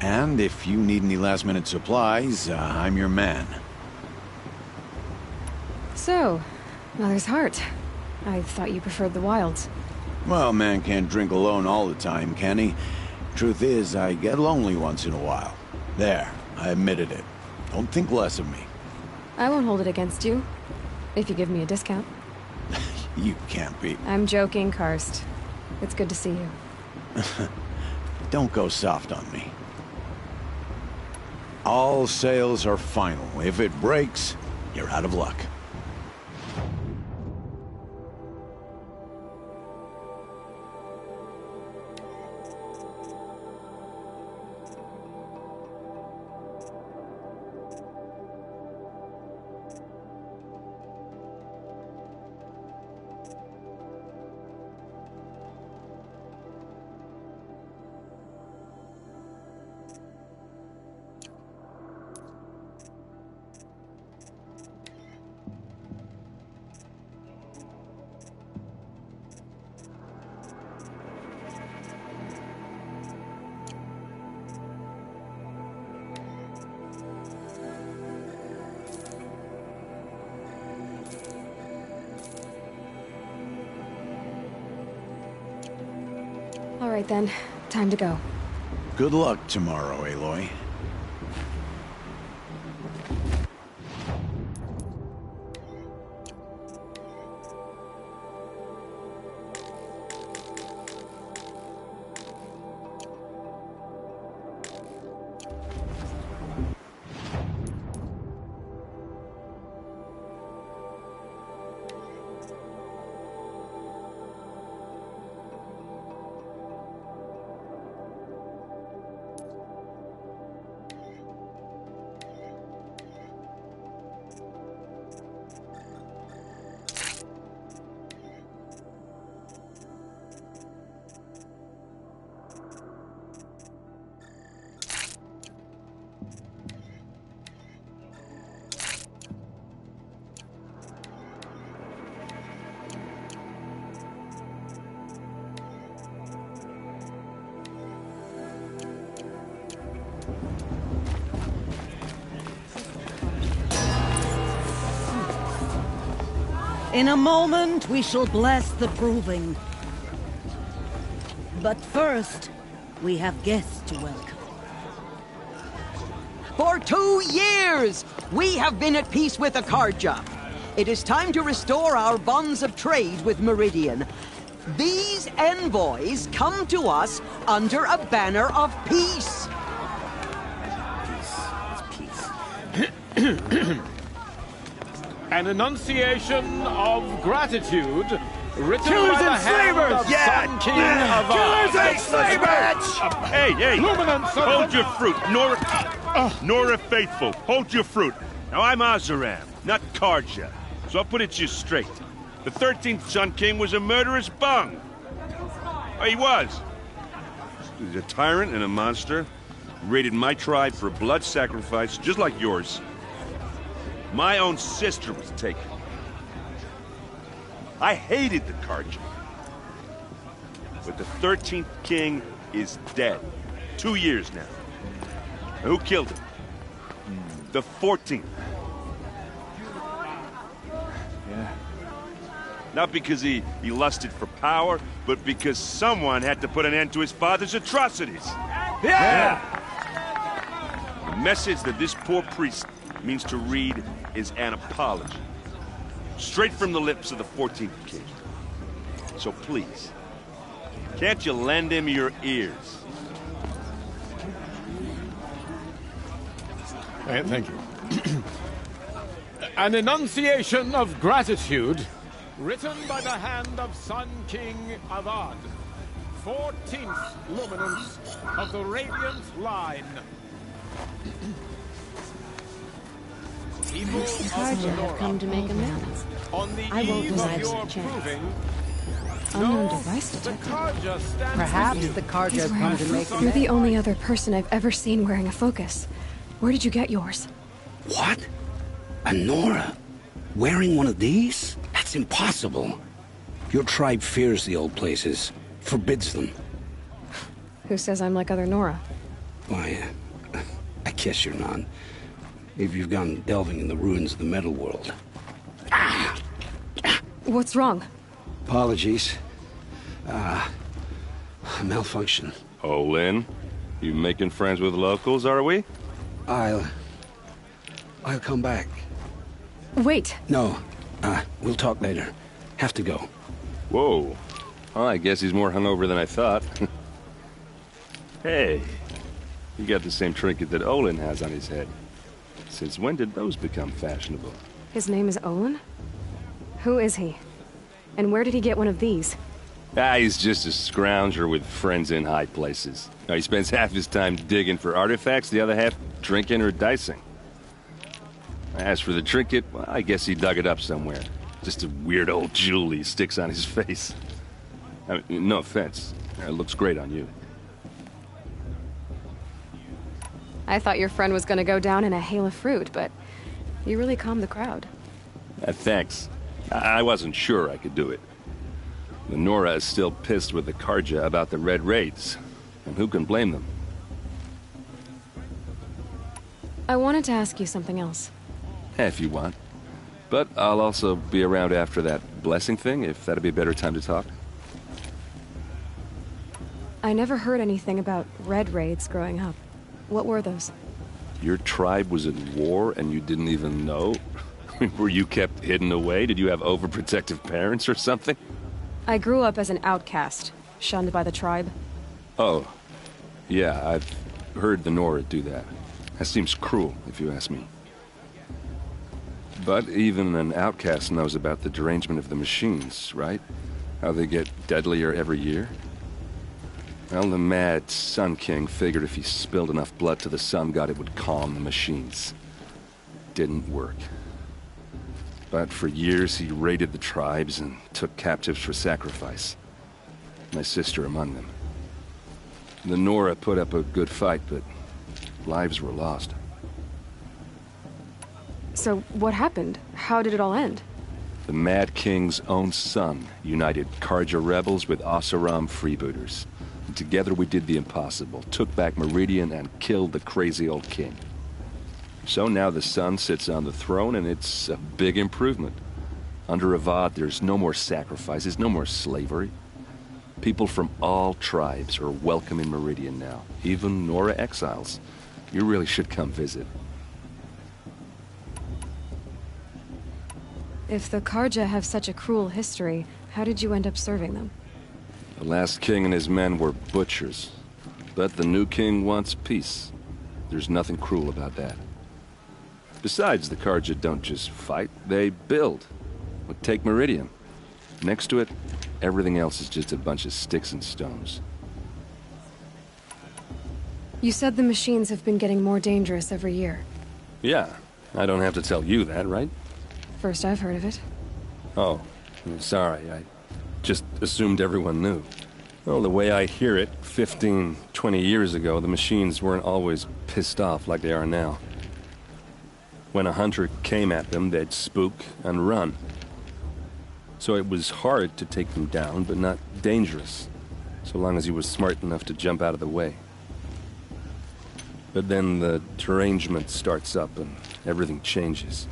And if you need any last-minute supplies, I'm your man. So, Mother's Heart. I thought you preferred the wilds. Well, man can't drink alone all the time, can he? Truth is, I get lonely once in a while. There, I admitted it. Don't think less of me. I won't hold it against you, if you give me a discount. You can't be. I'm joking, Karst. It's good to see you. Don't go soft on me. All sales are final. If it breaks, you're out of luck. All right then, time to go. Good luck tomorrow, Aloy. In a moment, we shall bless the proving. But first, we have guests to welcome. For 2 years, we have been at peace with Akarja. It is time to restore our bonds of trade with Meridian. These envoys come to us under a banner of peace. An enunciation of gratitude written Killers by the and hand slavers! of Yeah! Sun King of Killers and slavers! Hey, hey! Luminance of Hold the- your fruit, Nora Faithful. Hold your fruit. Now, I'm Oseram, not Karja, so I'll put it to you straight. The 13th Sun King was a murderous bung. Oh, he was. He's a tyrant and a monster. Raided my tribe for a blood sacrifice, just like yours. My own sister was taken. I hated the Karja. But the 13th king is dead. 2 years now. Who killed him? The 14th. Yeah. Not because he lusted for power, but because someone had to put an end to his father's atrocities. Yeah! The message that this poor priest means to read is an apology. Straight from the lips of the 14th king. So please, can't you lend him your ears? Thank you. An enunciation of gratitude written by the hand of Sun King Avad, 14th luminance of the Radiant Line. People of Karja have come to make amends. I won't miss the chance. Unknown device detected. Perhaps the Karja have come to make You're the only other person I've ever seen wearing a focus. Where did you get yours? What? A Nora? Wearing one of these? That's impossible. Your tribe fears the old places, forbids them. Who says I'm like other Nora? Why, I guess you're not. If you've gone delving in the ruins of the metal world. What's wrong? Apologies. Malfunction. Olin, you making friends with locals, are we? I'll come back. Wait. No, we'll talk later. Have to go. Whoa. Well, I guess he's more hungover than I thought. Hey, you got the same trinket that Olin has on his head. Since when did those become fashionable? His name is Olin? Who is he? And where did he get one of these? He's just a scrounger with friends in high places. Now, he spends half his time digging for artifacts, the other half drinking or dicing. As for the trinket, well, I guess he dug it up somewhere. Just a weird old jewel he sticks on his face. I mean, no offense. It looks great on you. I thought your friend was gonna go down in a hail of fruit, but you really calmed the crowd. Thanks. I wasn't sure I could do it. The Nora is still pissed with the Carja about the Red Raids, and who can blame them? I wanted to ask you something else. If you want. But I'll also be around after that blessing thing, if that'd be a better time to talk. I never heard anything about Red Raids growing up. What were those? Your tribe was in war and you didn't even know? Were you kept hidden away? Did you have overprotective parents or something? I grew up as an outcast, shunned by the tribe. Oh. Yeah, I've heard the Nora do that. That seems cruel, if you ask me. But even an outcast knows about the derangement of the machines, right? How they get deadlier every year? Well, the mad Sun King figured if he spilled enough blood to the Sun God, it would calm the machines. Didn't work. But for years, he raided the tribes and took captives for sacrifice. My sister among them. The Nora put up a good fight, but lives were lost. So, what happened? How did it all end? The Mad King's own son united Carja rebels with Oseram freebooters. And together we did the impossible, took back Meridian and killed the crazy old king. So now the son sits on the throne and it's a big improvement. Under Avad, there's no more sacrifices, no more slavery. People from all tribes are welcome in Meridian now, even Nora exiles. You really should come visit. If the Carja have such a cruel history, how did you end up serving them? The last king and his men were butchers. But the new king wants peace. There's nothing cruel about that. Besides, the Carja don't just fight, they build. But take Meridian. Next to it, everything else is just a bunch of sticks and stones. You said the machines have been getting more dangerous every year. Yeah, I don't have to tell you that, right? First I've heard of it. Oh, I'm sorry. I just assumed everyone knew. Well, the way I hear it, 15, 20 years ago, the machines weren't always pissed off like they are now. When a hunter came at them, they'd spook and run. So it was hard to take them down, but not dangerous, so long as he was smart enough to jump out of the way. But then the derangement starts up and everything changes.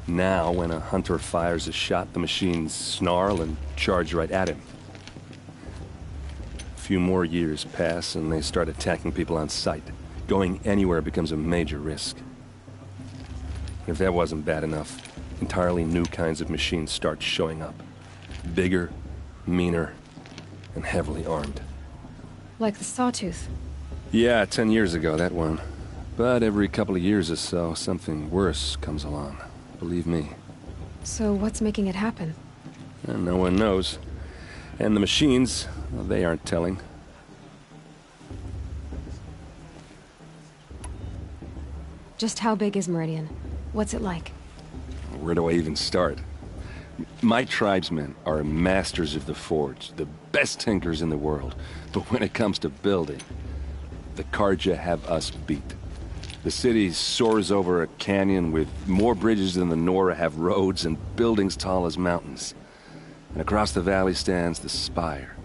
Now, when a hunter fires a shot, the machines snarl and charge right at him. A few more years pass and they start attacking people on sight. Going anywhere becomes a major risk. If that wasn't bad enough, entirely new kinds of machines start showing up. Bigger, meaner, and heavily armed. Like the Sawtooth. Yeah, 10 years ago, that one. But every couple of years or so, something worse comes along. Believe me. So what's making it happen? And no one knows. And the machines, well, they aren't telling. Just how big is Meridian? What's it like? Where do I even start? My tribesmen are masters of the forge, the best tinkers in the world. But when it comes to building, the Carja have us beat. The city soars over a canyon with more bridges than the Nora have roads and buildings tall as mountains. And across the valley stands the spire,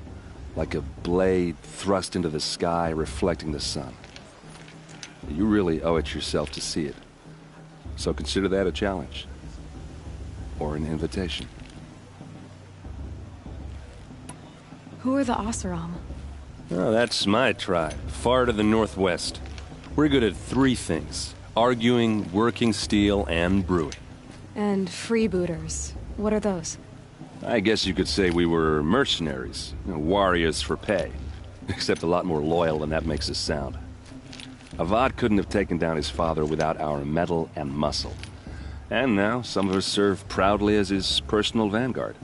like a blade thrust into the sky reflecting the sun. You really owe it yourself to see it. So consider that a challenge. Or an invitation. Who are the Oseram? Oh, that's my tribe, far to the northwest. We're good at 3 things: arguing, working steel, and brewing. And freebooters. What are those? I guess you could say we were mercenaries, warriors for pay. Except a lot more loyal than that makes us sound. Avad couldn't have taken down his father without our metal and muscle. And now, some of us serve proudly as his personal vanguard.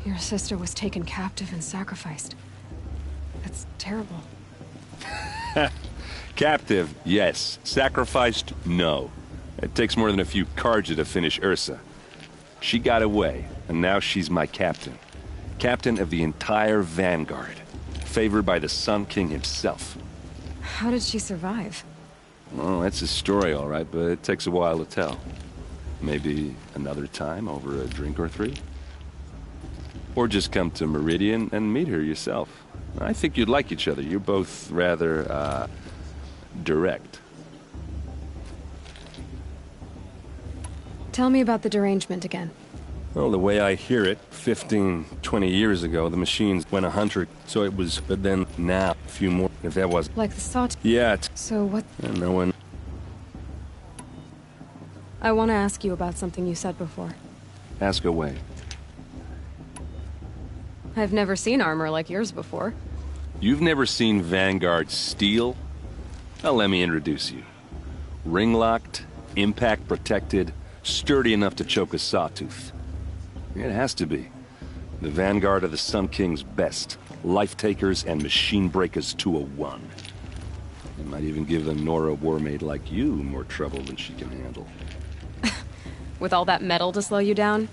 Your sister was taken captive and sacrificed. That's terrible. Captive, yes. Sacrificed, no. It takes more than a few Carja to finish Ursa. She got away, and now she's my captain. Captain of the entire Vanguard. Favored by the Sun King himself. How did she survive? Well, that's a story, all right, but it takes a while to tell. Maybe another time over a drink or 3? Or just come to Meridian and meet her yourself. I think you'd like each other. You're both rather, direct. Tell me about the derangement again. Well, the way I hear it, 15, 20 years ago, the machines went 100, so it was, but then now, a few more, if that was... Like the sawtooth? Yeah, So what... no one... I want to ask you about something you said before. Ask away. I've never seen armor like yours before. You've never seen Vanguard steel? Well, let me introduce you. Ring-locked, impact-protected, sturdy enough to choke a sawtooth. It has to be. The Vanguard of the Sun King's best. Life-takers and machine-breakers to a 1. It might even give a Nora warmaid like you more trouble than she can handle. With all that metal to slow you down?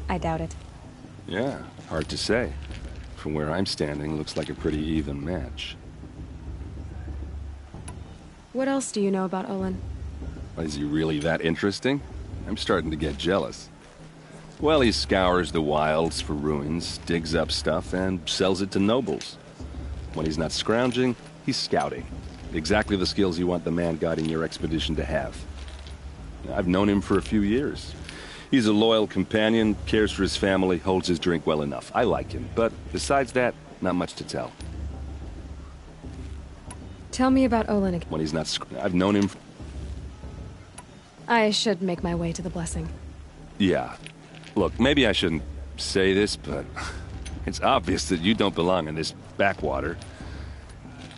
I doubt it. Yeah, hard to say. From where I'm standing, looks like a pretty even match. What else do you know about Olin? Is he really that interesting? I'm starting to get jealous. Well, he scours the wilds for ruins, digs up stuff, and sells it to nobles. When he's not scrounging, he's scouting. Exactly the skills you want the man guiding your expedition to have. I've known him for a few years. He's a loyal companion, cares for his family, holds his drink well enough. I like him, but besides that, not much to tell. Tell me about Olin again. When he's not I've known him... I should make my way to the blessing. Yeah. Look, maybe I shouldn't say this, but it's obvious that you don't belong in this backwater.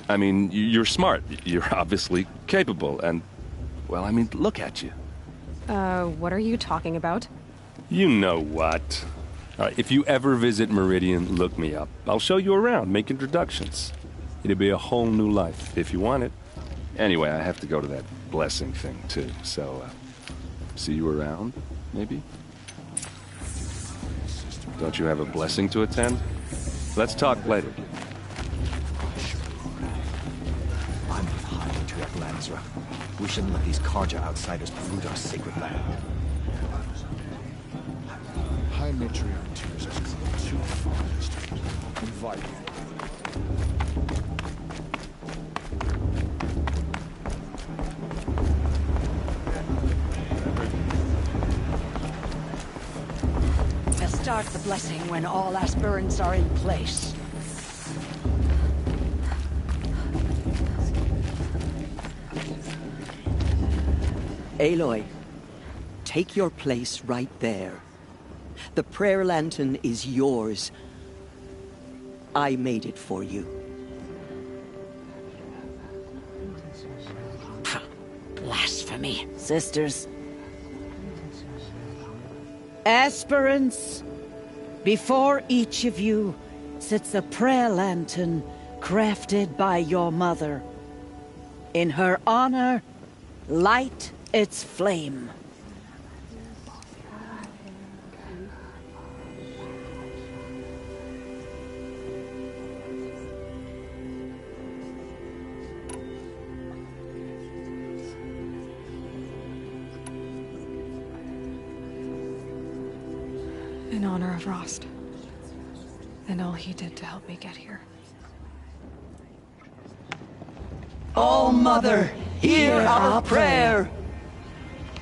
I mean, you're smart. You're obviously capable, and... well, I mean, look at you. What are you talking about? You know what. If you ever visit Meridian, look me up. I'll show you around, make introductions. It'll be a whole new life, if you want it. Anyway, I have to go to that blessing thing, too, so, see you around, maybe? Don't you have a blessing to attend? Let's talk later. I'm not hiding to Atlanzra. We shouldn't let these Carja outsiders pollute our sacred land. High matriarch tears has gone too far this time. Invite me. We'll start the blessing when all aspirants are in place. Aloy, take your place right there. The prayer lantern is yours. I made it for you. Blasphemy. Sisters. Aspirants, before each of you sits a prayer lantern crafted by your mother. In her honor, light its flame. In honor of Rost. And all he did to help me get here. O Mother, hear our prayer!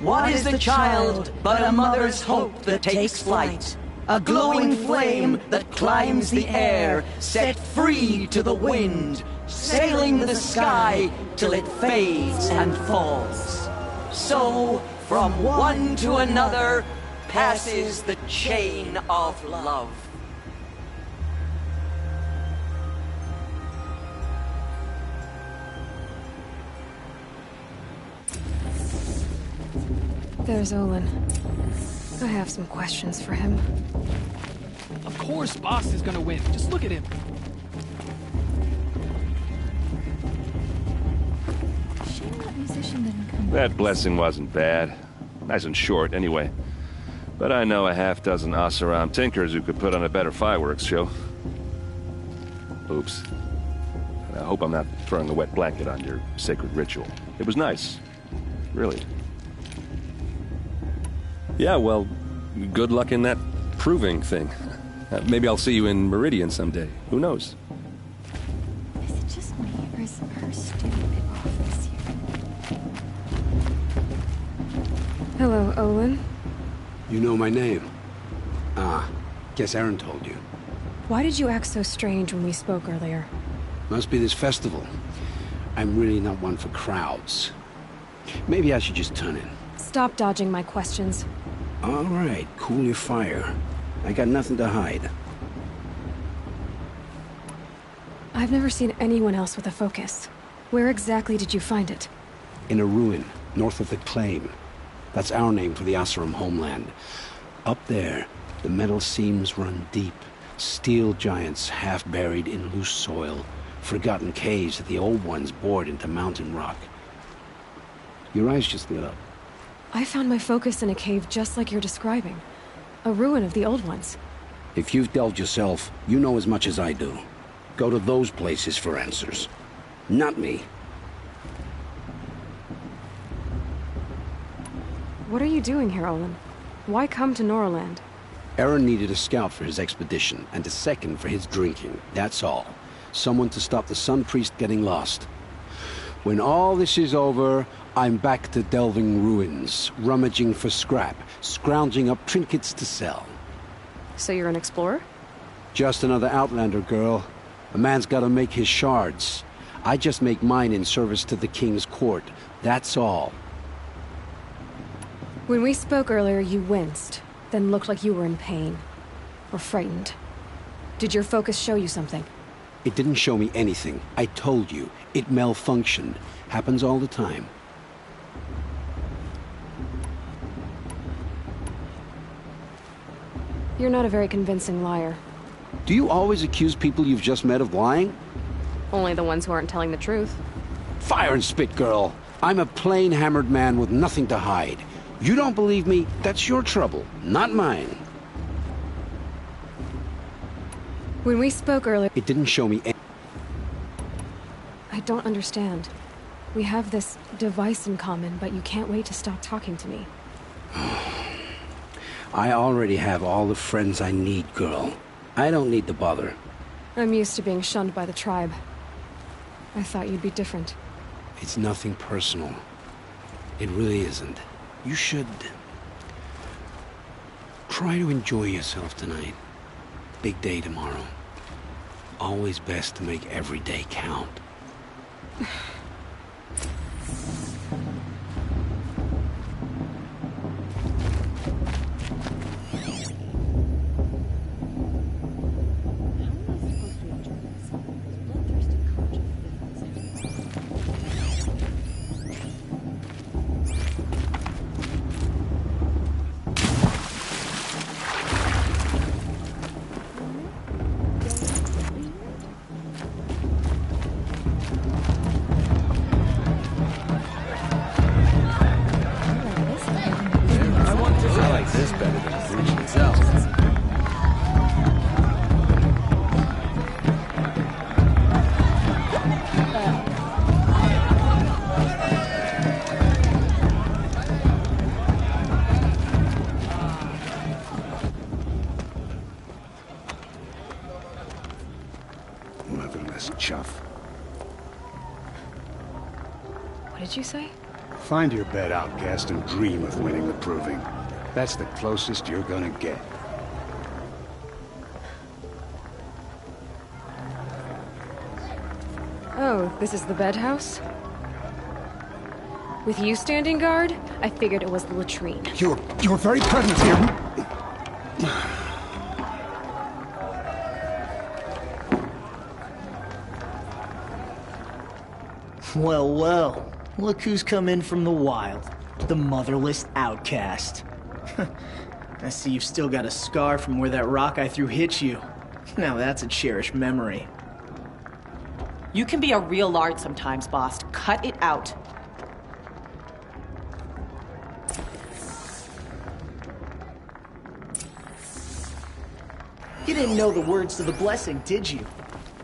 What is the child but a mother's hope that takes flight? a glowing flame that climbs the air, set free to the wind, sailing the sky till it fades and falls. So, from one to another, passes the chain of love. There's Olin. I have some questions for him. Of course Boss is gonna win. Just look at him. That blessing wasn't bad. Nice and short, anyway. But I know a half-dozen Oseram tinkers who could put on a better fireworks show. Oops. I hope I'm not throwing a wet blanket on your sacred ritual. It was nice. Really. Yeah, well, good luck in that proving thing. Maybe I'll see you in Meridian someday. Who knows? Is it just me, or is her student bit off this year? Hello, Olin. You know my name? Ah, guess Aaron told you. Why did you act so strange when we spoke earlier? Must be this festival. I'm really not one for crowds. Maybe I should just turn in. Stop dodging my questions. All right, cool your fire. I got nothing to hide. I've never seen anyone else with a focus. Where exactly did you find it? In a ruin, north of the Claim. That's our name for the Oseram homeland. Up there, the metal seams run deep. Steel giants half buried in loose soil. Forgotten caves that the old ones bored into mountain rock. Your eyes just lit up. I found my focus in a cave just like you're describing. A ruin of the old ones. If you've delved yourself, you know as much as I do. Go to those places for answers. Not me. What are you doing here, Olin? Why come to Norland? Aaron needed a scout for his expedition, and a second for his drinking. That's all. Someone to stop the Sun Priest getting lost. When all this is over, I'm back to delving ruins, rummaging for scrap, scrounging up trinkets to sell. So you're an explorer? Just another Outlander, girl. A man's gotta make his shards. I just make mine in service to the King's court. That's all. When we spoke earlier, you winced, then looked like you were in pain. Or frightened. Did your focus show you something? It didn't show me anything. I told you. It malfunctioned. Happens all the time. You're not a very convincing liar. Do you always accuse people you've just met of lying? Only the ones who aren't telling the truth. Fire and spit, girl. I'm a plain hammered man with nothing to hide. You don't believe me, that's your trouble, not mine. When we spoke earlier... It didn't show me any... I don't understand. We have this device in common, but you can't wait to stop talking to me. I already have all the friends I need, girl. I don't need to bother. I'm used to being shunned by the tribe. I thought you'd be different. It's nothing personal. It really isn't. You should... try to enjoy yourself tonight. Big day tomorrow. Always best to make every day count. Chuff. What did you say? Find your bed, outcast, and dream of winning the proving. That's the closest you're gonna get. Oh, this is the bed house? With you standing guard, I figured it was the latrine. Your very presence here... Well, well. Look who's come in from the wild. The motherless outcast. I see you've still got a scar from where that rock I threw hit you. Now that's a cherished memory. You can be a real lard sometimes, boss. Cut it out. You didn't know the words to the blessing, did you?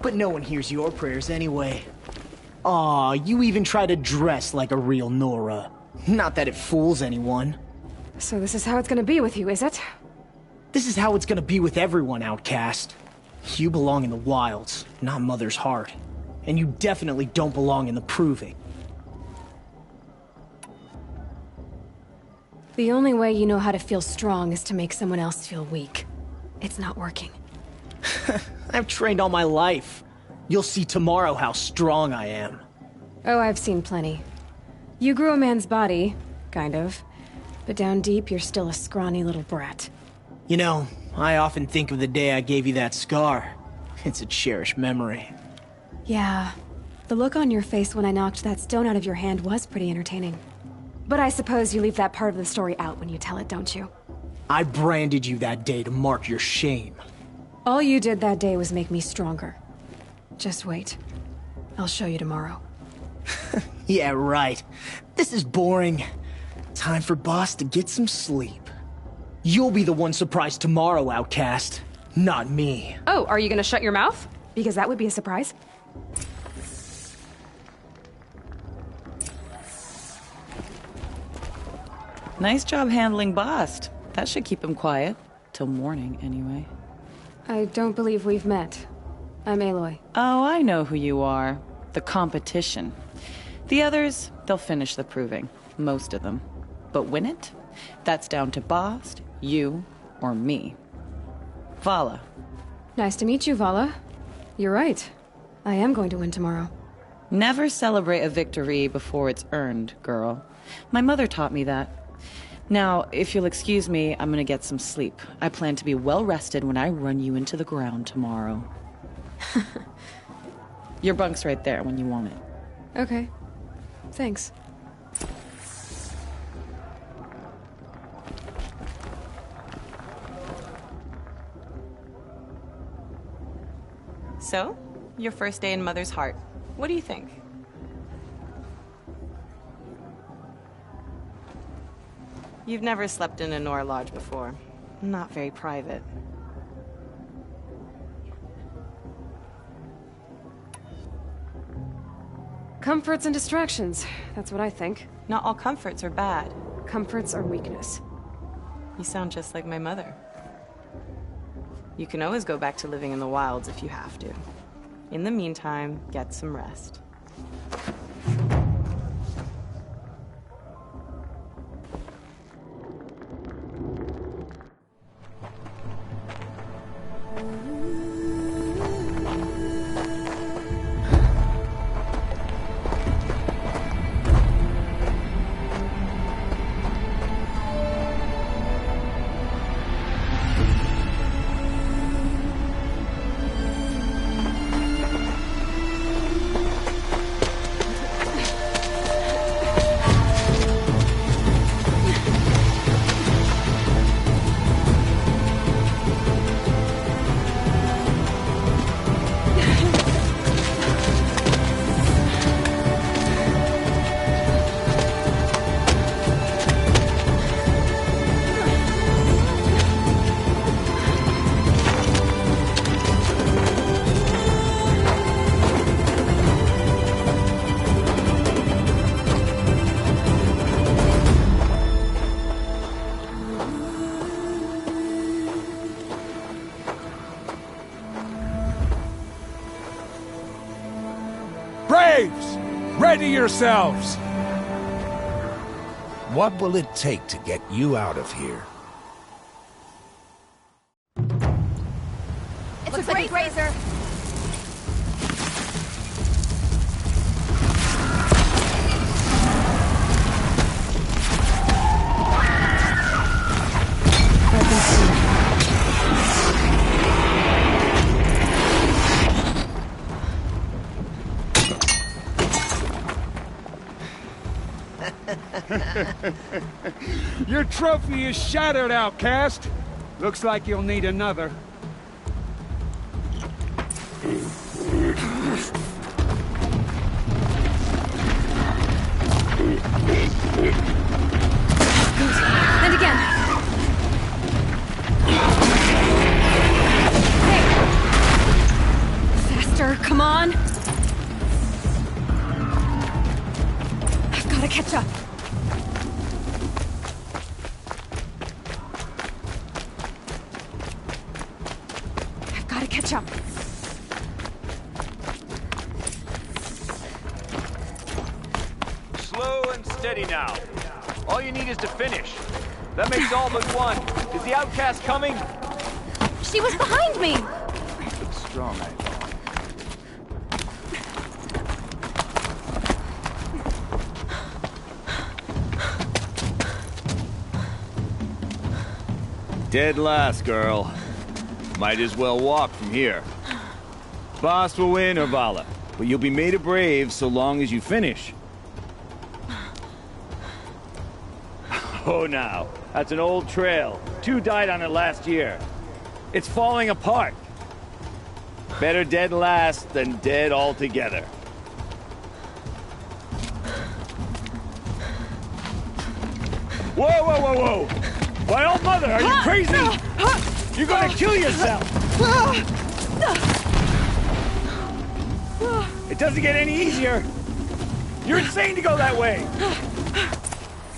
But no one hears your prayers anyway. Aw, you even try to dress like a real Nora. Not that it fools anyone. So this is how it's gonna be with you, is it? This is how it's gonna be with everyone, outcast. You belong in the wilds, not Mother's heart. And you definitely don't belong in the proving. The only way you know how to feel strong is to make someone else feel weak. It's not working. I've trained all my life. You'll see tomorrow how strong I am. Oh, I've seen plenty. You grew a man's body, kind of. But down deep, you're still a scrawny little brat. You know, I often think of the day I gave you that scar. It's a cherished memory. Yeah. The look on your face when I knocked that stone out of your hand was pretty entertaining. But I suppose you leave that part of the story out when you tell it, don't you? I branded you that day to mark your shame. All you did that day was make me stronger. Just wait. I'll show you tomorrow. Yeah, right. This is boring. Time for Boss to get some sleep. You'll be the one surprised tomorrow, outcast. Not me. Oh, are you gonna shut your mouth? Because that would be a surprise. Nice job handling Bast. That should keep him quiet. Till morning, anyway. I don't believe we've met. I'm Aloy. Oh, I know who you are. The competition. The others, they'll finish the proving. Most of them. But win it? That's down to Bast, you, or me. Vala. Nice to meet you, Vala. You're right. I am going to win tomorrow. Never celebrate a victory before it's earned, girl. My mother taught me that. Now, if you'll excuse me, I'm gonna get some sleep. I plan to be well rested when I run you into the ground tomorrow. Your bunk's right there when you want it. Okay. Thanks. So, your first day in Mother's heart. What do you think? You've never slept in a Nora lodge before. Not very private. Comforts and distractions. That's what I think. Not all comforts are bad. Comforts are weakness. You sound just like my mother. You can always go back to living in the wilds if you have to. In the meantime, get some rest. Braves! Ready yourselves! What will it take to get you out of here? It's a great razor! Your trophy is shattered, outcast. Looks like you'll need another. And again. Hey! Faster, come on! I've gotta catch up. I've gotta catch up. Slow and steady now. All you need is to finish. That makes all but one. Is the outcast coming? She was behind me! Looks strong, I thought. Dead last, girl. Might as well walk from here. Boss will win, Urvala, but you'll be made a brave so long as you finish. Oh, now. That's an old trail. 2 died on it last year. It's falling apart. Better dead last than dead altogether. Whoa, whoa, whoa, whoa! My old mother, are you crazy? You're gonna kill yourself! It doesn't get any easier! You're insane to go that way!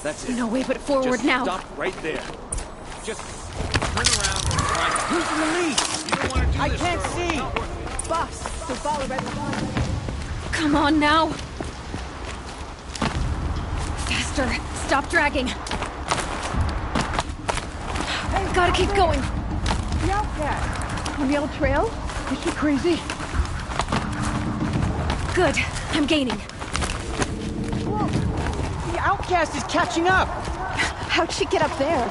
That's it. No way but forward Just now. Stop right there. Just turn around and try. Who's in the lead? You don't want to do I this, can't girl. see! Boss, so follow right behind. Come on now. Faster. Stop dragging. Gotta keep going. The outcast. On the old trail? Is she crazy? Good. I'm gaining. Whoa! The outcast is catching up! How'd she get up there?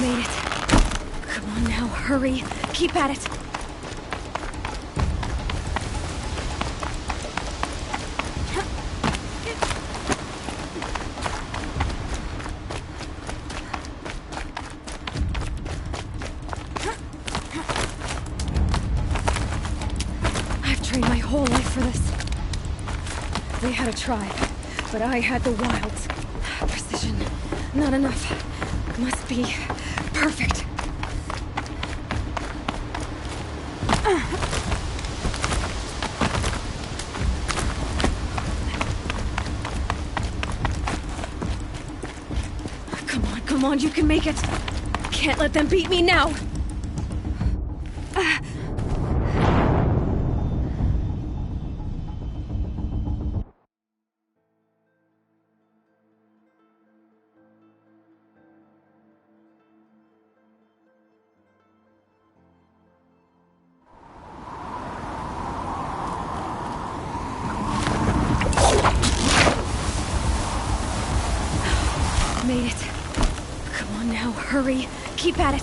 Made it. Come on now, hurry. Keep at it. I've trained my whole life for this. They had a tribe, but I had the wilds. Precision. Not enough. Must be perfect. Come on, you can make it. Can't let them beat me now. Made it. Come on now, hurry. Keep at it.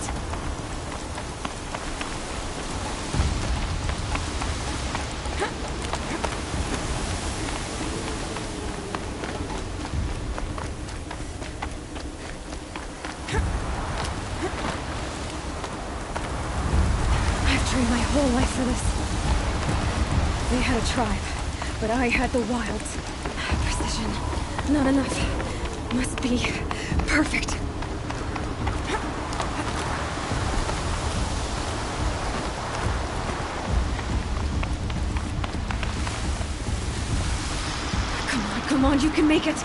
I've trained my whole life for this. They had a tribe, but I had the wilds. Precision. Not enough. Must be perfect. Come on, you can make it.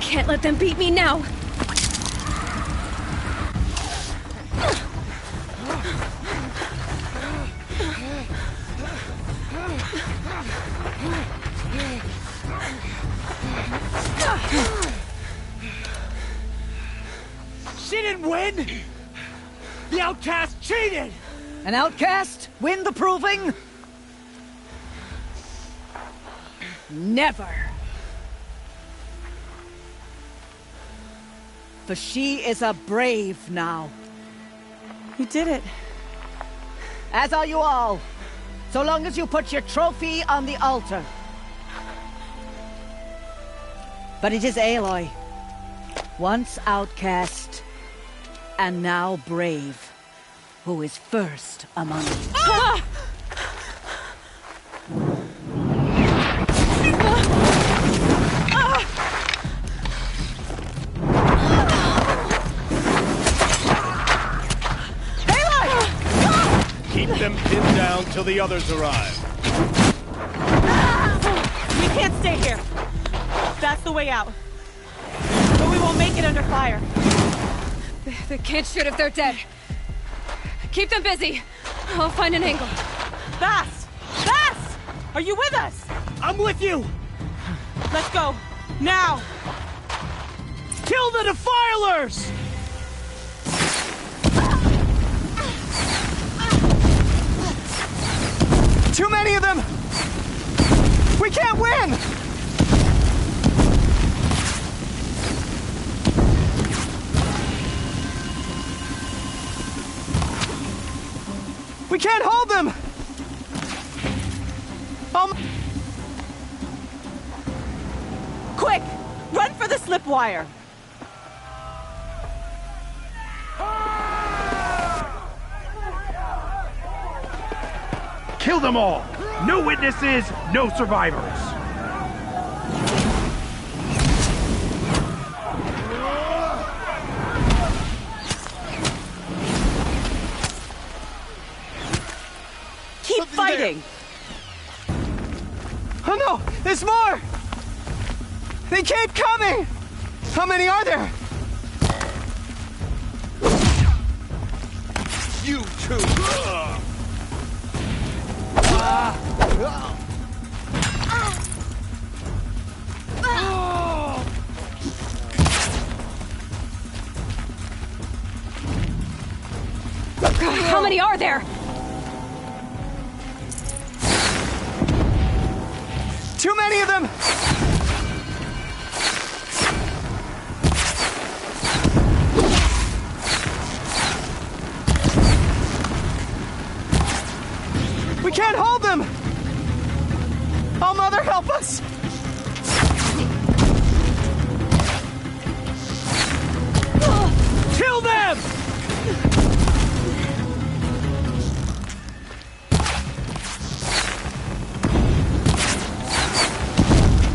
Can't let them beat me now. She didn't win! The outcast cheated! An outcast win the proving? Never! For she is a brave now. You did it. As are you all. So long as you put your trophy on the altar. But it is Aloy. Once outcast, and now brave, who is first among you. Ah! Keep them pinned down till the others arrive. We can't stay here. That's the way out. But we won't make it under fire. They can't shoot if they're dead. Keep them busy. I'll find an angle. Bast! Bast! Are you with us? I'm with you! Let's go. Now! Kill the Defilers! Too many of them! We can't win! We can't hold them! Quick! Run for the slip wire! Kill them all! No witnesses, no survivors! Keep fighting! Oh no! There's more! They keep coming! How many are there? You two! How many are there? Too many of them! We can't hold them! Oh, Mother, help us! Kill them!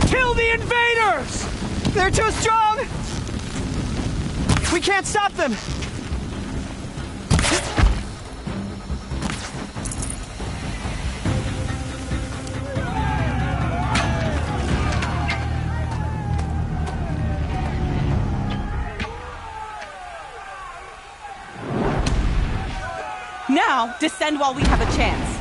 Kill the invaders! They're too strong! We can't stop them! Now, descend while we have a chance.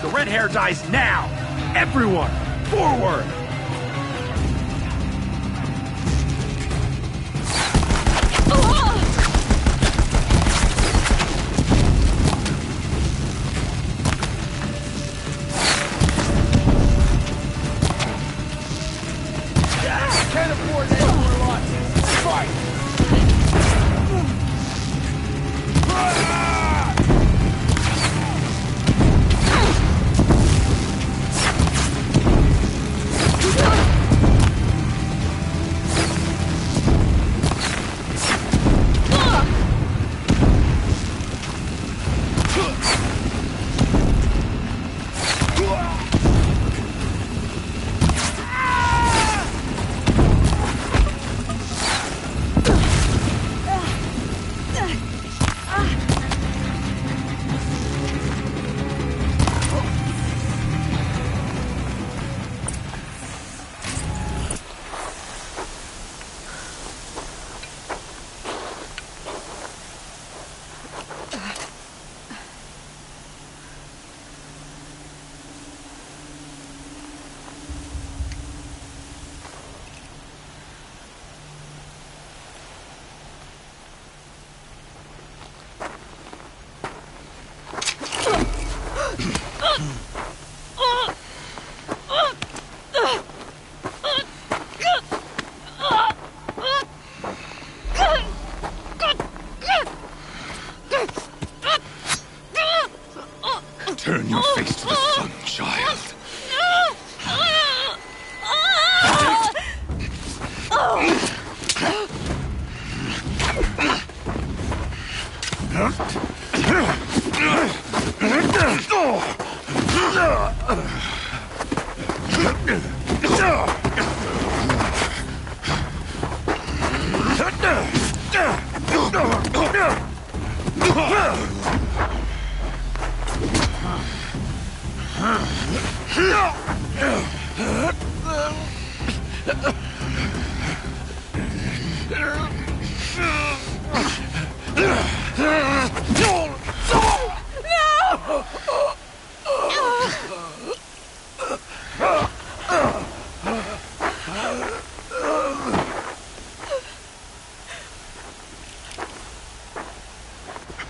The red hair dies now! Everyone, forward! Can't afford any more losses. Fight! Turn your face to the sun, child.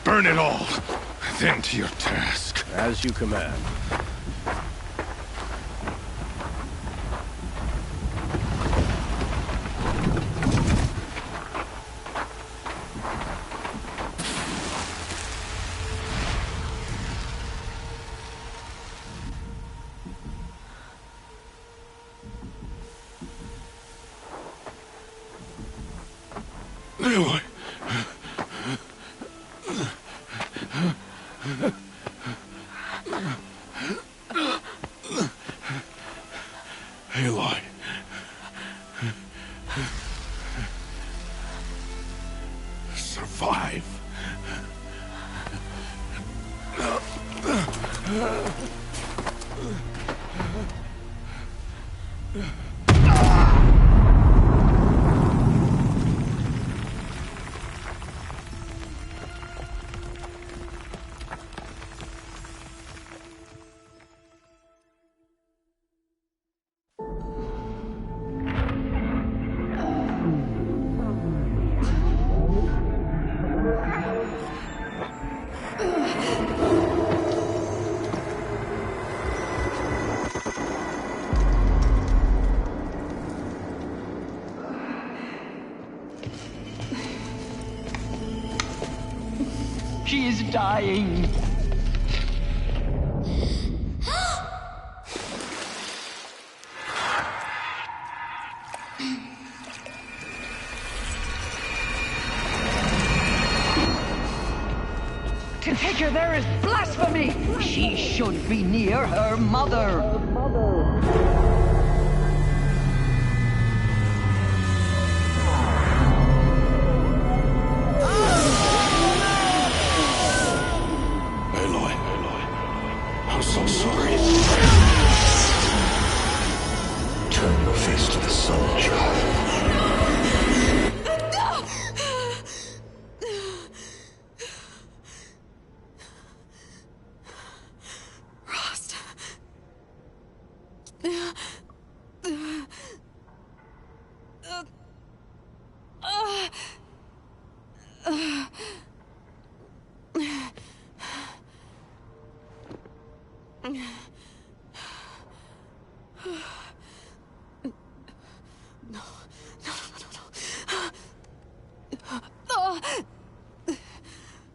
Burn it all, then to your task. As you command. Aloy. Aloy. Survive. She is dying. To take her there is blasphemy. She should be near her mother. I'm so sorry. Turn your face to the sun, child. Rost.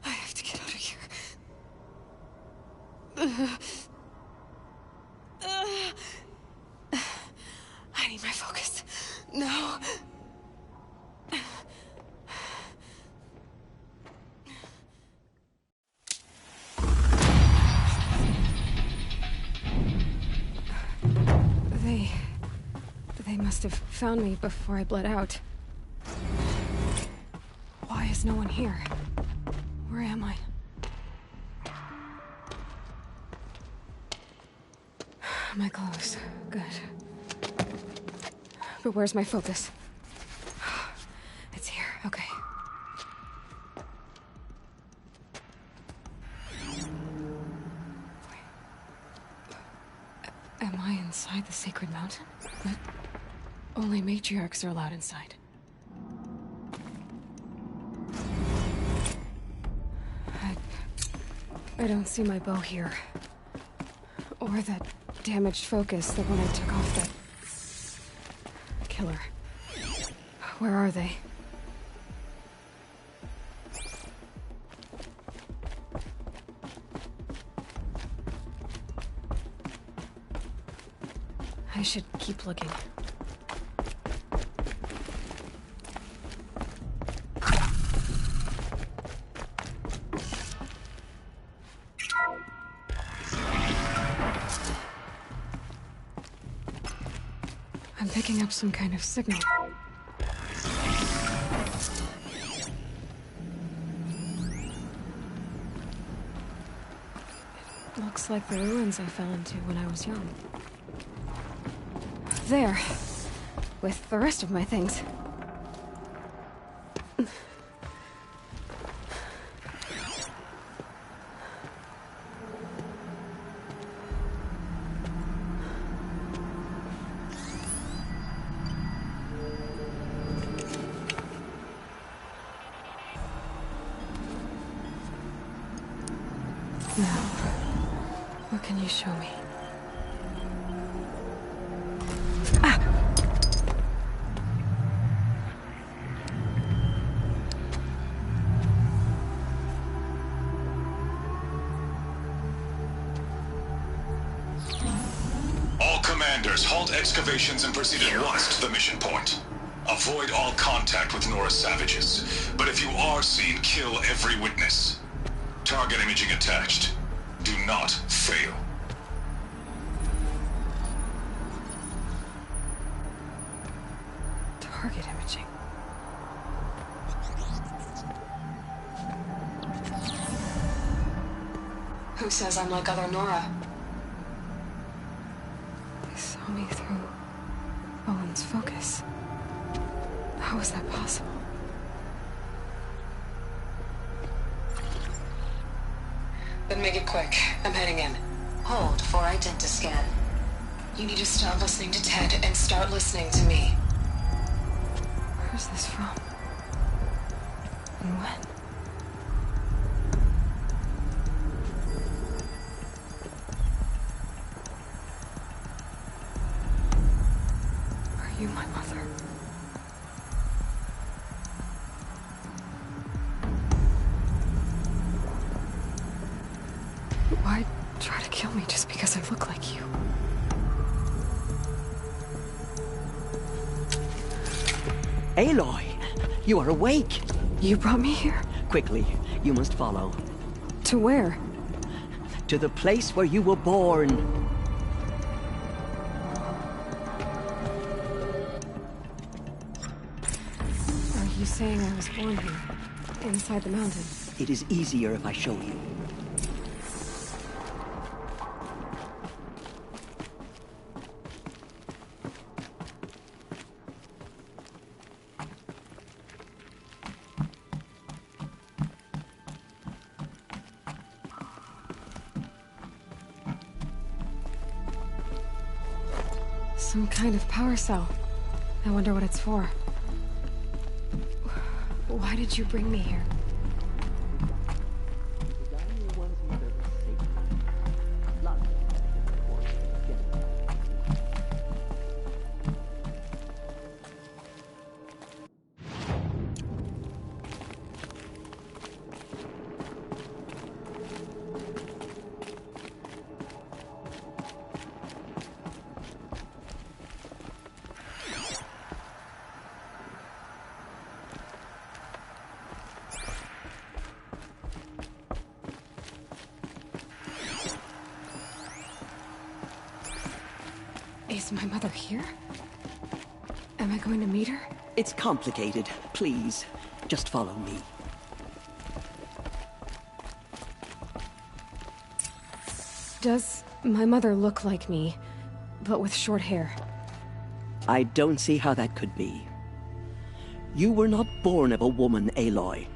I have to get out of here. I need my focus. No. They must have found me before I bled out. Why is no one here? Where am I? My clothes. Good. But where's my focus? It's here. Okay. Am I inside the sacred mountain? But only matriarchs are allowed inside. I don't see my bow here. Or that damaged focus, the one I took off that... killer. Where are they? I should keep looking. I'm picking up some kind of signal. It looks like the ruins I fell into when I was young. There, with the rest of my things. Now, what can you show me? Halt excavations and proceed at once to the mission point. Avoid all contact with Nora savages, but if you are seen, kill every witness. Target imaging attached. Do not fail. Target imaging. Who says I'm like other Nora? Saw me through Owen's focus. How is that possible? Then make it quick. I'm heading in. Hold for identiscan. You need to stop listening to Ted and start listening to me. Where's this from? And when? Are you my mother? Why try to kill me just because I look like you? Aloy, you are awake. You brought me here? Quickly, you must follow. To where? To the place where you were born. Are you saying I was born here? Inside the mountain? It is easier if I show you. Some kind of power cell. I wonder what it's for. Why did you bring me here? Is my mother here? Am I going to meet her? It's complicated. Please, just follow me. Does my mother look like me, but with short hair? I don't see how that could be. You were not born of a woman, Aloy.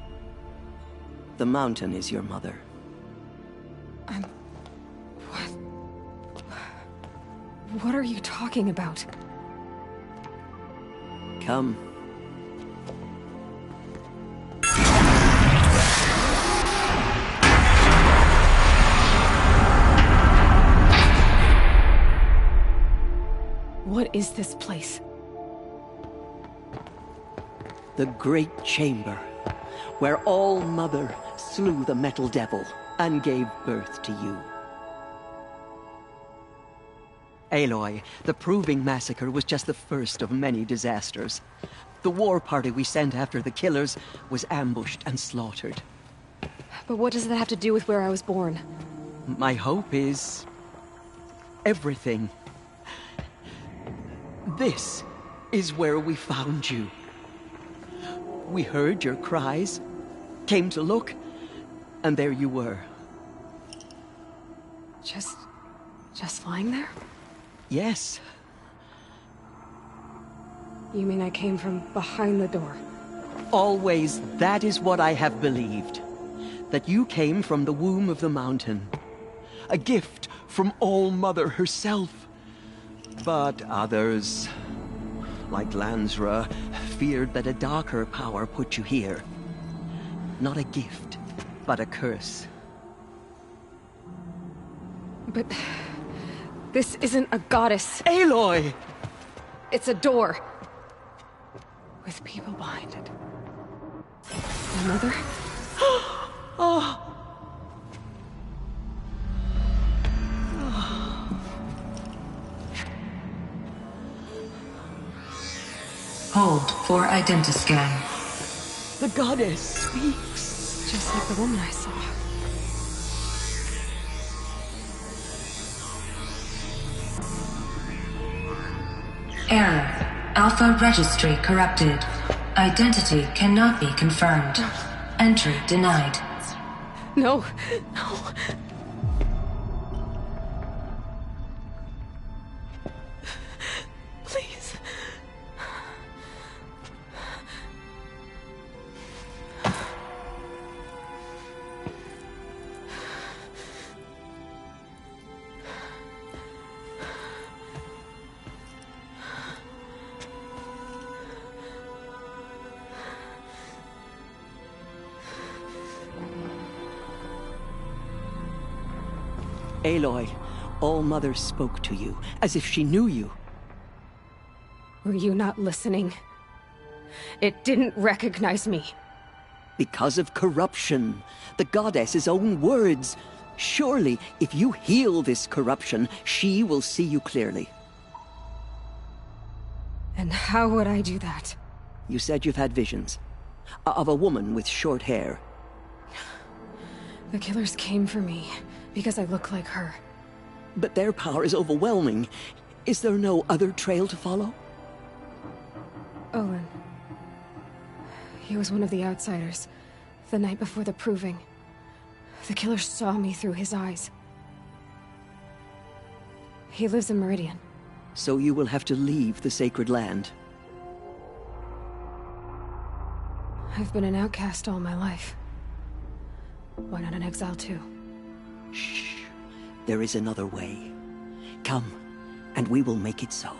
The mountain is your mother. What are you talking about? Come. What is this place? The Great Chamber, where All Mother slew the Metal Devil and gave birth to you. Aloy, the Proving Massacre was just the first of many disasters. The war party we sent after the killers was ambushed and slaughtered. But what does that have to do with where I was born? My hope is... everything. This is where we found you. We heard your cries, came to look, and there you were. Just lying there? Yes. You mean I came from behind the door? Always, that is what I have believed. That you came from the womb of the mountain. A gift from All Mother herself. But others, like Lansra, feared that a darker power put you here. Not a gift, but a curse. But... this isn't a goddess. Aloy! It's a door. With people behind it. My mother? Oh! Hold for identiscan. The goddess speaks. Just like the woman I saw. Error. Alpha registry corrupted. Identity cannot be confirmed. Entry denied. No. No. Please. Aloy, All Mother spoke to you, as if she knew you. Were you not listening? It didn't recognize me. Because of corruption. The goddess's own words. Surely, if you heal this corruption, she will see you clearly. And how would I do that? You said you've had visions. Of a woman with short hair. The killers came for me, because I look like her. But their power is overwhelming. Is there no other trail to follow? Olin. He was one of the outsiders, the night before the Proving. The killers saw me through his eyes. He lives in Meridian. So you will have to leave the sacred land. I've been an outcast all my life. Why not an exile too? Shh. There is another way. Come, and we will make it so.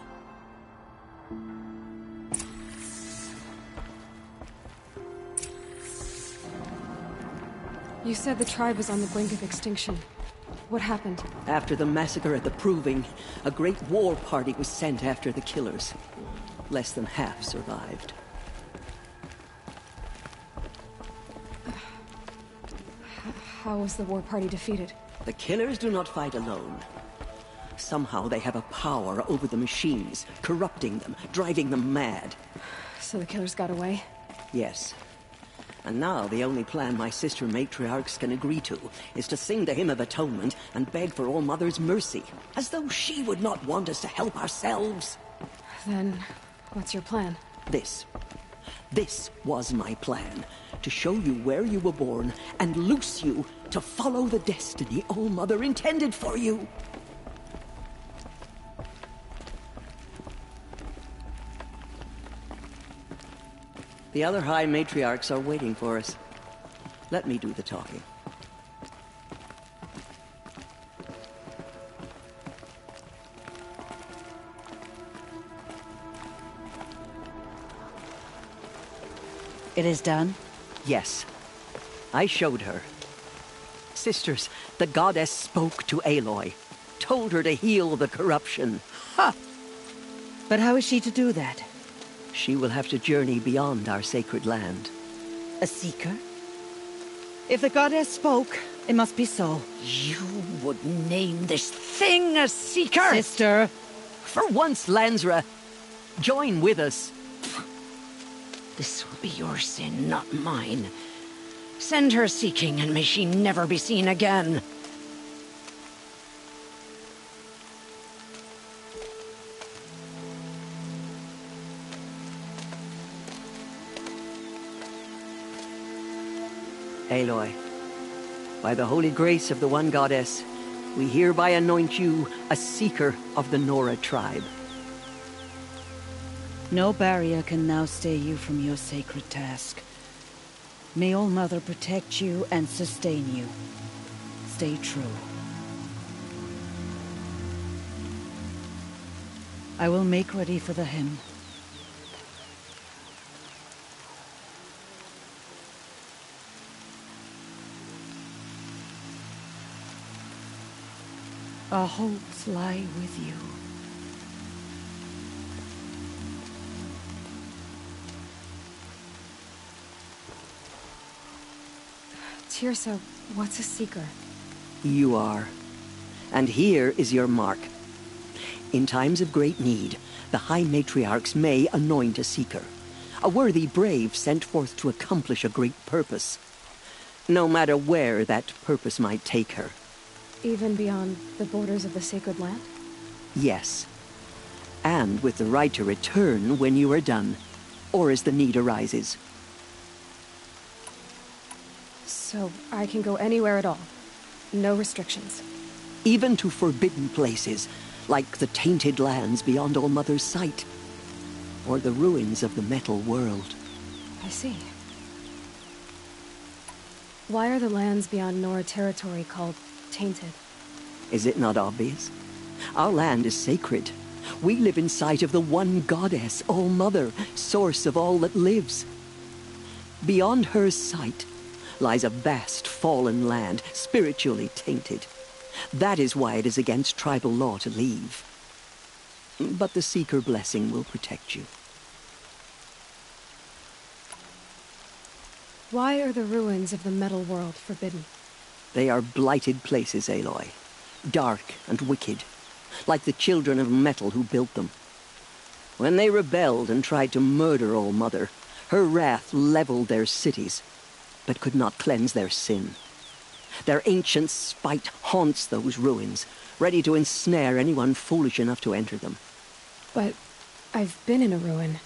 You said the tribe was on the brink of extinction. What happened? After the massacre at the Proving, a great war party was sent after the killers. Less than half survived. How was the war party defeated? The killers do not fight alone. Somehow they have a power over the machines, corrupting them, driving them mad. So the killers got away? Yes. And now the only plan my sister matriarchs can agree to is to sing the Hymn of Atonement and beg for All Mother's mercy, as though she would not want us to help ourselves. Then, what's your plan? This was my plan. To show you where you were born and loose you to follow the destiny All Mother intended for you. The other High Matriarchs are waiting for us. Let me do the talking. It is done? Yes. I showed her. Sisters, the goddess spoke to Aloy. Told her to heal the corruption. Ha! But how is she to do that? She will have to journey beyond our sacred land. A seeker? If the goddess spoke, it must be so. You would name this thing a seeker? Sister! For once, Lansra, join with us. This will be your sin, not mine. Send her seeking, and may she never be seen again. Aloy, by the holy grace of the One Goddess, we hereby anoint you a seeker of the Nora tribe. No barrier can now stay you from your sacred task. May All Mother protect you and sustain you. Stay true. I will make ready for the hymn. Our hopes lie with you. Teersa, what's a seeker? You are. And here is your mark. In times of great need, the High Matriarchs may anoint a seeker. A worthy brave sent forth to accomplish a great purpose. No matter where that purpose might take her. Even beyond the borders of the sacred land? Yes. And with the right to return when you are done, or as the need arises. So I can go anywhere at all? No restrictions? Even to forbidden places, like the tainted lands beyond All Mother's sight. Or the ruins of the metal world. I see. Why are the lands beyond Nora territory called tainted? Is it not obvious? Our land is sacred. We live in sight of the One Goddess, All Mother, source of all that lives. Beyond her sight lies a vast fallen land, spiritually tainted. That is why it is against tribal law to leave. But the Seeker blessing will protect you. Why are the ruins of the metal world forbidden? They are blighted places, Aloy. Dark and wicked, like the children of metal who built them. When they rebelled and tried to murder All Mother, her wrath leveled their cities, but could not cleanse their sin. Their ancient spite haunts those ruins, ready to ensnare anyone foolish enough to enter them. But I've been in a ruin.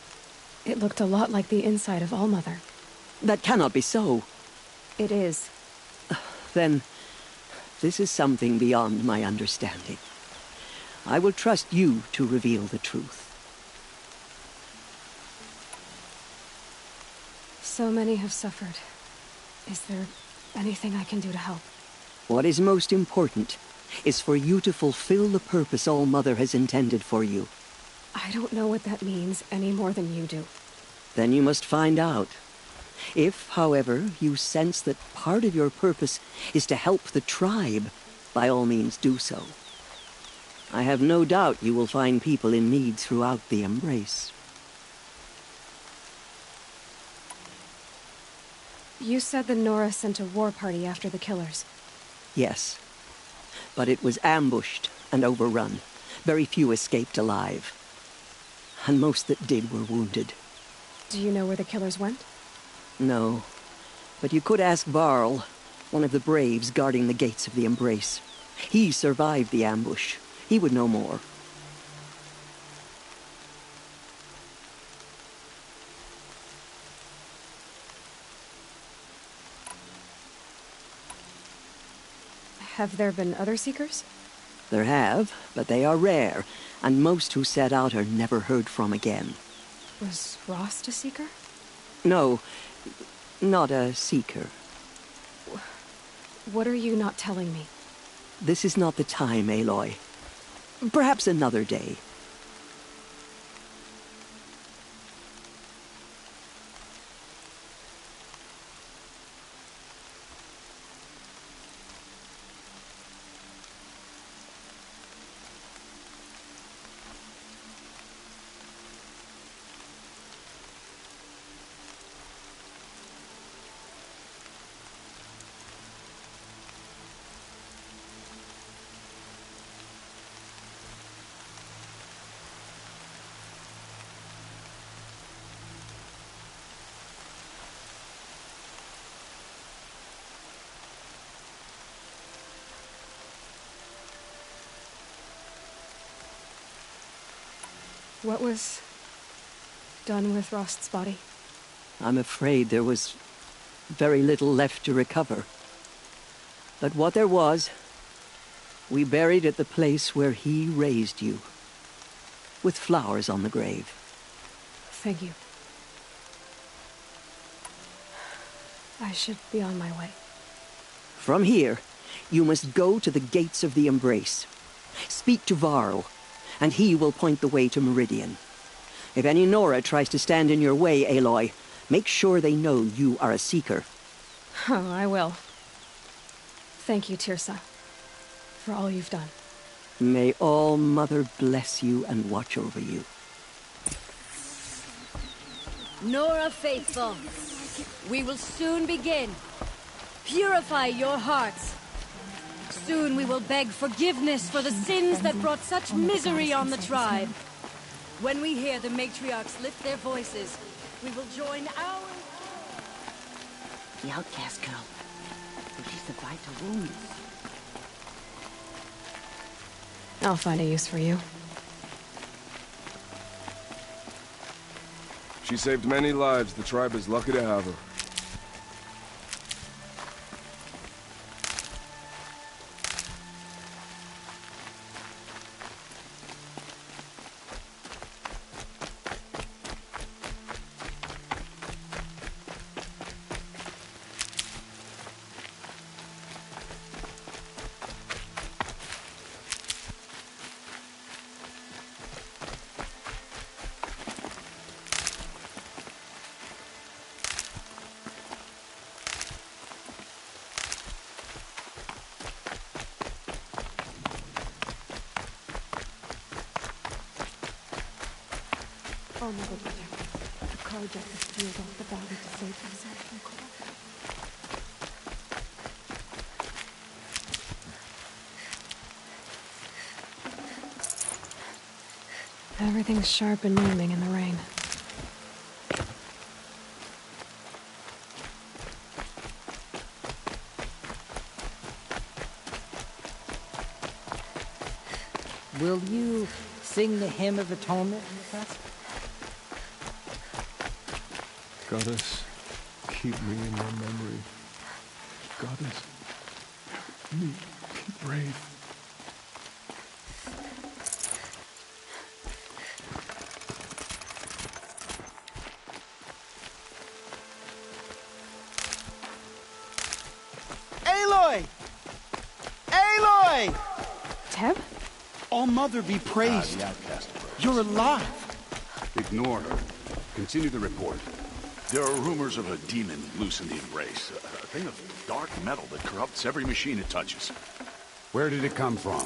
It looked a lot like the inside of All Mother. That cannot be so. It is. Then, this is something beyond my understanding. I will trust you to reveal the truth. So many have suffered. Is there anything I can do to help? What is most important is for you to fulfill the purpose All Mother has intended for you. I don't know what that means any more than you do. Then you must find out. If, however, you sense that part of your purpose is to help the tribe, by all means do so. I have no doubt you will find people in need throughout the Embrace. You said the Nora sent a war party after the killers. Yes. But it was ambushed and overrun. Very few escaped alive. And most that did were wounded. Do you know where the killers went? No. But you could ask Varl, one of the braves guarding the gates of the Embrace. He survived the ambush. He would know more. Have there been other Seekers? There have, but they are rare, and most who set out are never heard from again. Was Rost a Seeker? No, not a Seeker. What are you not telling me? This is not the time, Aloy. Perhaps another day. What was done with Rost's body? I'm afraid there was very little left to recover. But what there was, we buried at the place where he raised you, with flowers on the grave. Thank you. I should be on my way. From here, you must go to the gates of the Embrace. Speak to Varl, and he will point the way to Meridian. If any Nora tries to stand in your way, Aloy, make sure they know you are a Seeker. Oh, I will. Thank you, Teersa, for all you've done. May All Mother bless you and watch over you. Nora Faithful, we will soon begin. Purify your hearts. Soon we will beg forgiveness for the sins that brought such misery on the tribe. When we hear the matriarchs lift their voices, we will join our... The outcast girl. She survived her wounds. I'll find a use for you. She saved many lives. The tribe is lucky to have her. Oh, Mother Protector, the Carja has peeled off the valley to save himself from Kora. Everything's sharp and moving in the rain. Will you sing the Hymn of Atonement with us? Goddess, keep me in your memory. Goddess, help me be brave. Aloy! Aloy! Teb? All Mother be praised. The outcast approaches. You're alive. Ignore her. Continue the report. There are rumors of a demon loose in the Embrace. A thing of dark metal that corrupts every machine it touches. Where did it come from?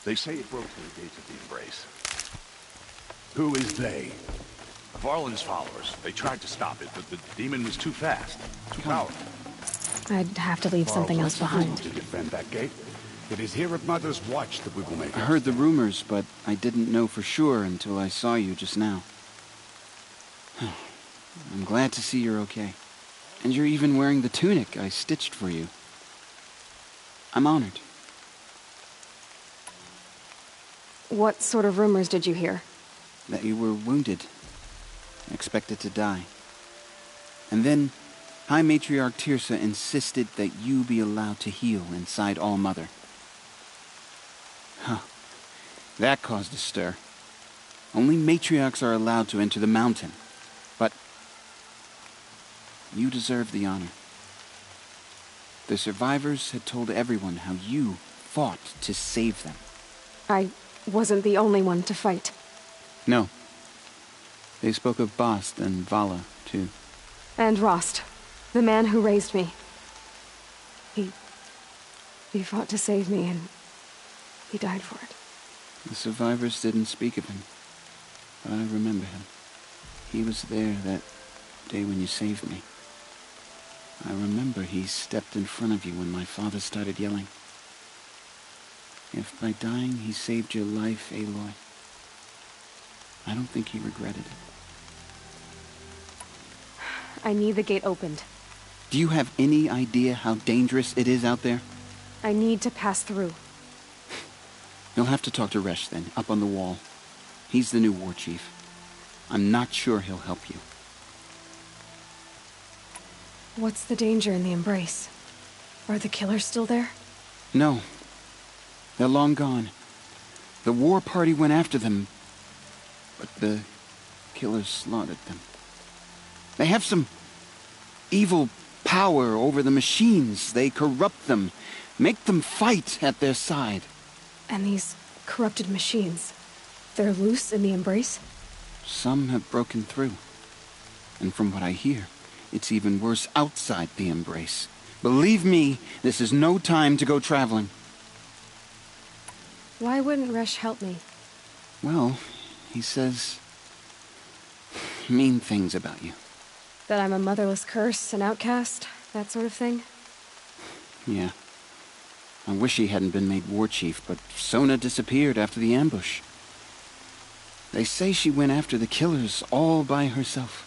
They say it broke through the gates of the Embrace. Who is they? Varl and his followers. They tried to stop it, but the demon was too fast. Too powerful. I'd have to leave something else behind. To defend that gate. It is here at Mother's watch that we will make it. I heard the rumors, but I didn't know for sure until I saw you just now. I'm glad to see you're okay. And you're even wearing the tunic I stitched for you. I'm honored. What sort of rumors did you hear? That you were wounded. Expected to die. And then, High Matriarch Teersa insisted that you be allowed to heal inside All Mother. Huh. That caused a stir. Only matriarchs are allowed to enter the mountain. But you deserve the honor. The survivors had told everyone how you fought to save them. I wasn't the only one to fight. No. They spoke of Bast and Vala, too. And Rost, the man who raised me. He fought to save me, and he died for it. The survivors didn't speak of him, but I remember him. He was there that day when you saved me. I remember he stepped in front of you when my father started yelling. If by dying he saved your life, Aloy, I don't think he regretted it. I need the gate opened. Do you have any idea how dangerous it is out there? I need to pass through. You'll have to talk to Resh then, up on the wall. He's the new war chief. I'm not sure he'll help you. What's the danger in the Embrace? Are the killers still there? No. They're long gone. The war party went after them, but the killers slaughtered them. They have some evil power over the machines. They corrupt them, make them fight at their side. And these corrupted machines, they're loose in the Embrace? Some have broken through. And from what I hear, it's even worse outside the Embrace. Believe me, this is no time to go traveling. Why wouldn't Resh help me? Well, he says mean things about you. That I'm a motherless curse, an outcast, that sort of thing? Yeah. I wish he hadn't been made war chief, but Sona disappeared after the ambush. They say she went after the killers all by herself.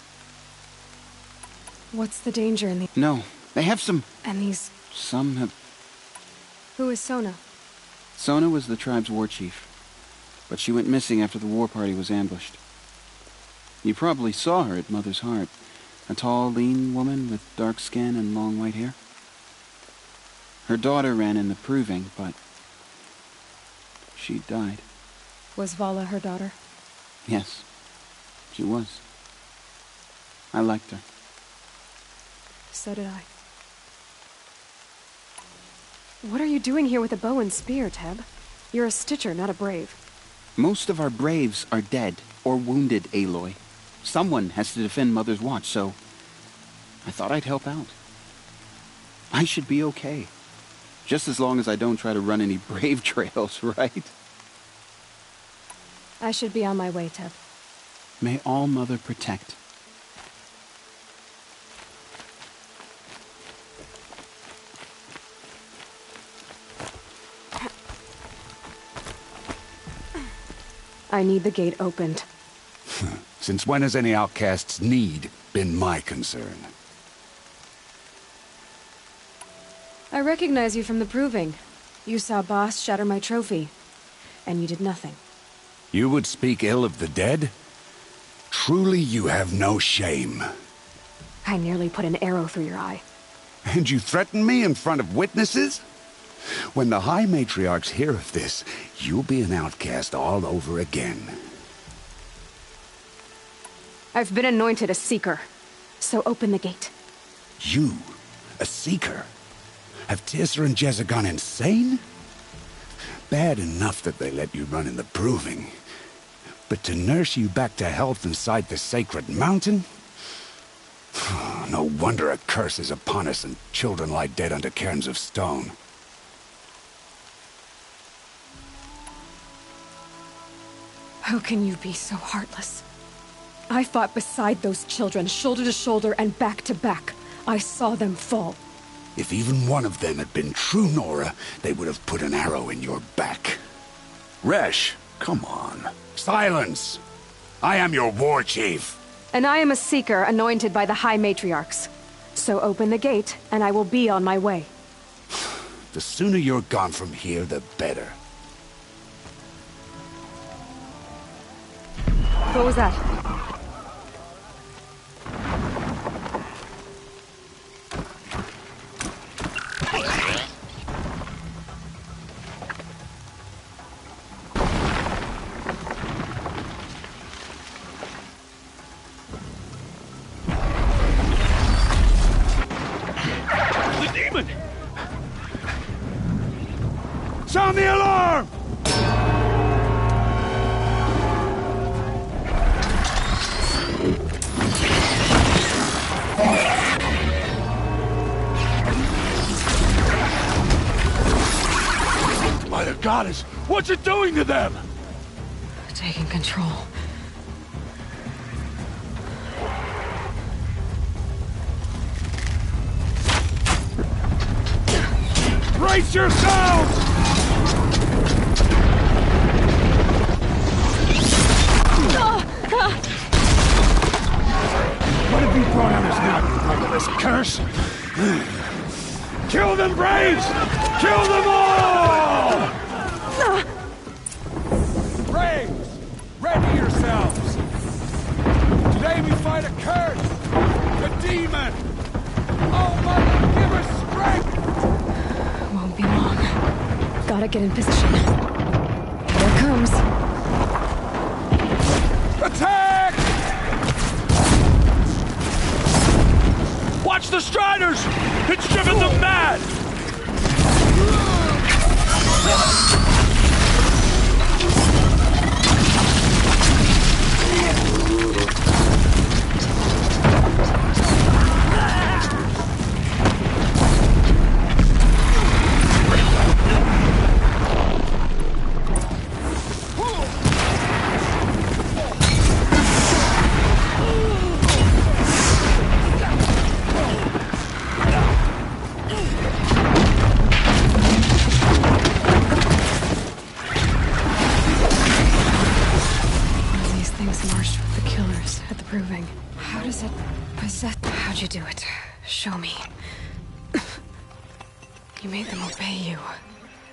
What's the danger in the... No, they have some... And these... Some have... Who is Sona? Sona was the tribe's war chief, but she went missing after the war party was ambushed. You probably saw her at Mother's Heart. A tall, lean woman with dark skin and long white hair. Her daughter ran in the proving, but she died. Was Vala her daughter? Yes, she was. I liked her. So did I. What are you doing here with a bow and spear, Teb? You're a Stitcher, not a Brave. Most of our Braves are dead or wounded, Aloy. Someone has to defend Mother's Watch, so I thought I'd help out. I should be okay. Just as long as I don't try to run any Brave trails, right? I should be on my way, Teb. May All Mother protect. I need the gate opened. Since when has any outcast's need been my concern? I recognize you from the proving. You saw Boss shatter my trophy, and you did nothing. You would speak ill of the dead? Truly you have no shame. I nearly put an arrow through your eye. And you threaten me in front of witnesses? When the High Matriarchs hear of this, you'll be an outcast all over again. I've been anointed a Seeker, so open the gate. You? A Seeker? Have Teersa and Jezza gone insane? Bad enough that they let you run in the proving. But to nurse you back to health inside the sacred mountain? No wonder a curse is upon us and children lie dead under cairns of stone. How can you be so heartless? I fought beside those children, shoulder to shoulder and back to back. I saw them fall. If even one of them had been true Nora, they would have put an arrow in your back. Resh, come on. Silence! I am your war chief. And I am a Seeker anointed by the High Matriarchs. So open the gate, and I will be on my way. The sooner you're gone from here, the better. What was that? The demon! Sound the alarm! By the goddess, what's it doing to them? Taking control. Brace yourselves! What have you brought on us now, you motherless curse? Kill them, Braves! Kill them all! Braves! Ready your right, get in position. Here it comes. Attack! Watch the Striders! It's driven them mad! How does it possess? How'd you do it? Show me. You made them obey you.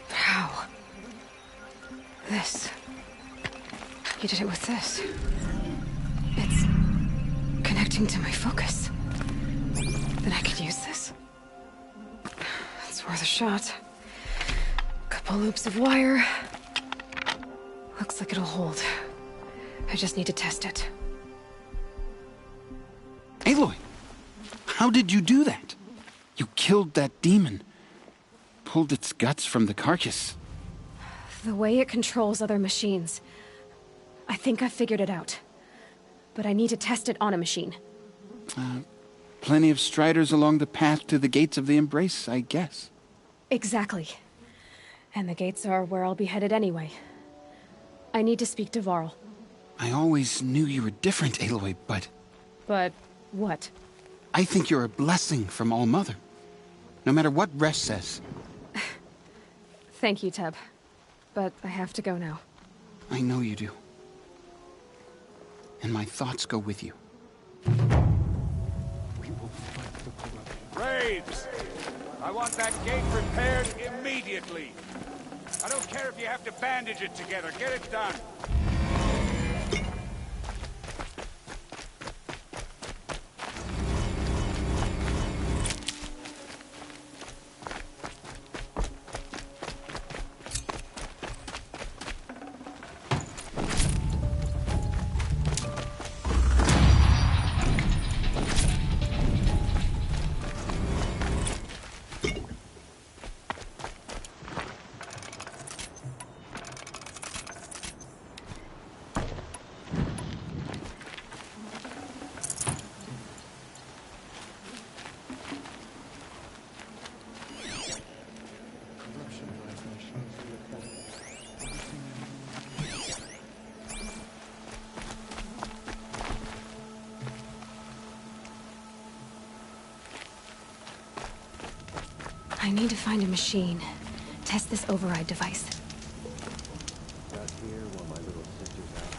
How? This. You did it with this. It's connecting to my focus. Then I could use this. It's worth a shot. Couple loops of wire. Looks like it'll hold. I just need to test it. Aloy, how did you do that? You killed that demon. Pulled its guts from the carcass. The way it controls other machines. I think I figured it out. But I need to test it on a machine. Plenty of Striders along the path to the gates of the Embrace, I guess. Exactly. And the gates are where I'll be headed anyway. I need to speak to Varl. I always knew you were different, Aloy, but... But what? I think you're a blessing from All-Mother. No matter what Resh says. Thank you, Teb. But I have to go now. I know you do. And my thoughts go with you. Braves! I want that gate repaired immediately. I don't care if you have to bandage it together. Get it done. I need to find a machine. Test this override device. Out here while my little sister's out.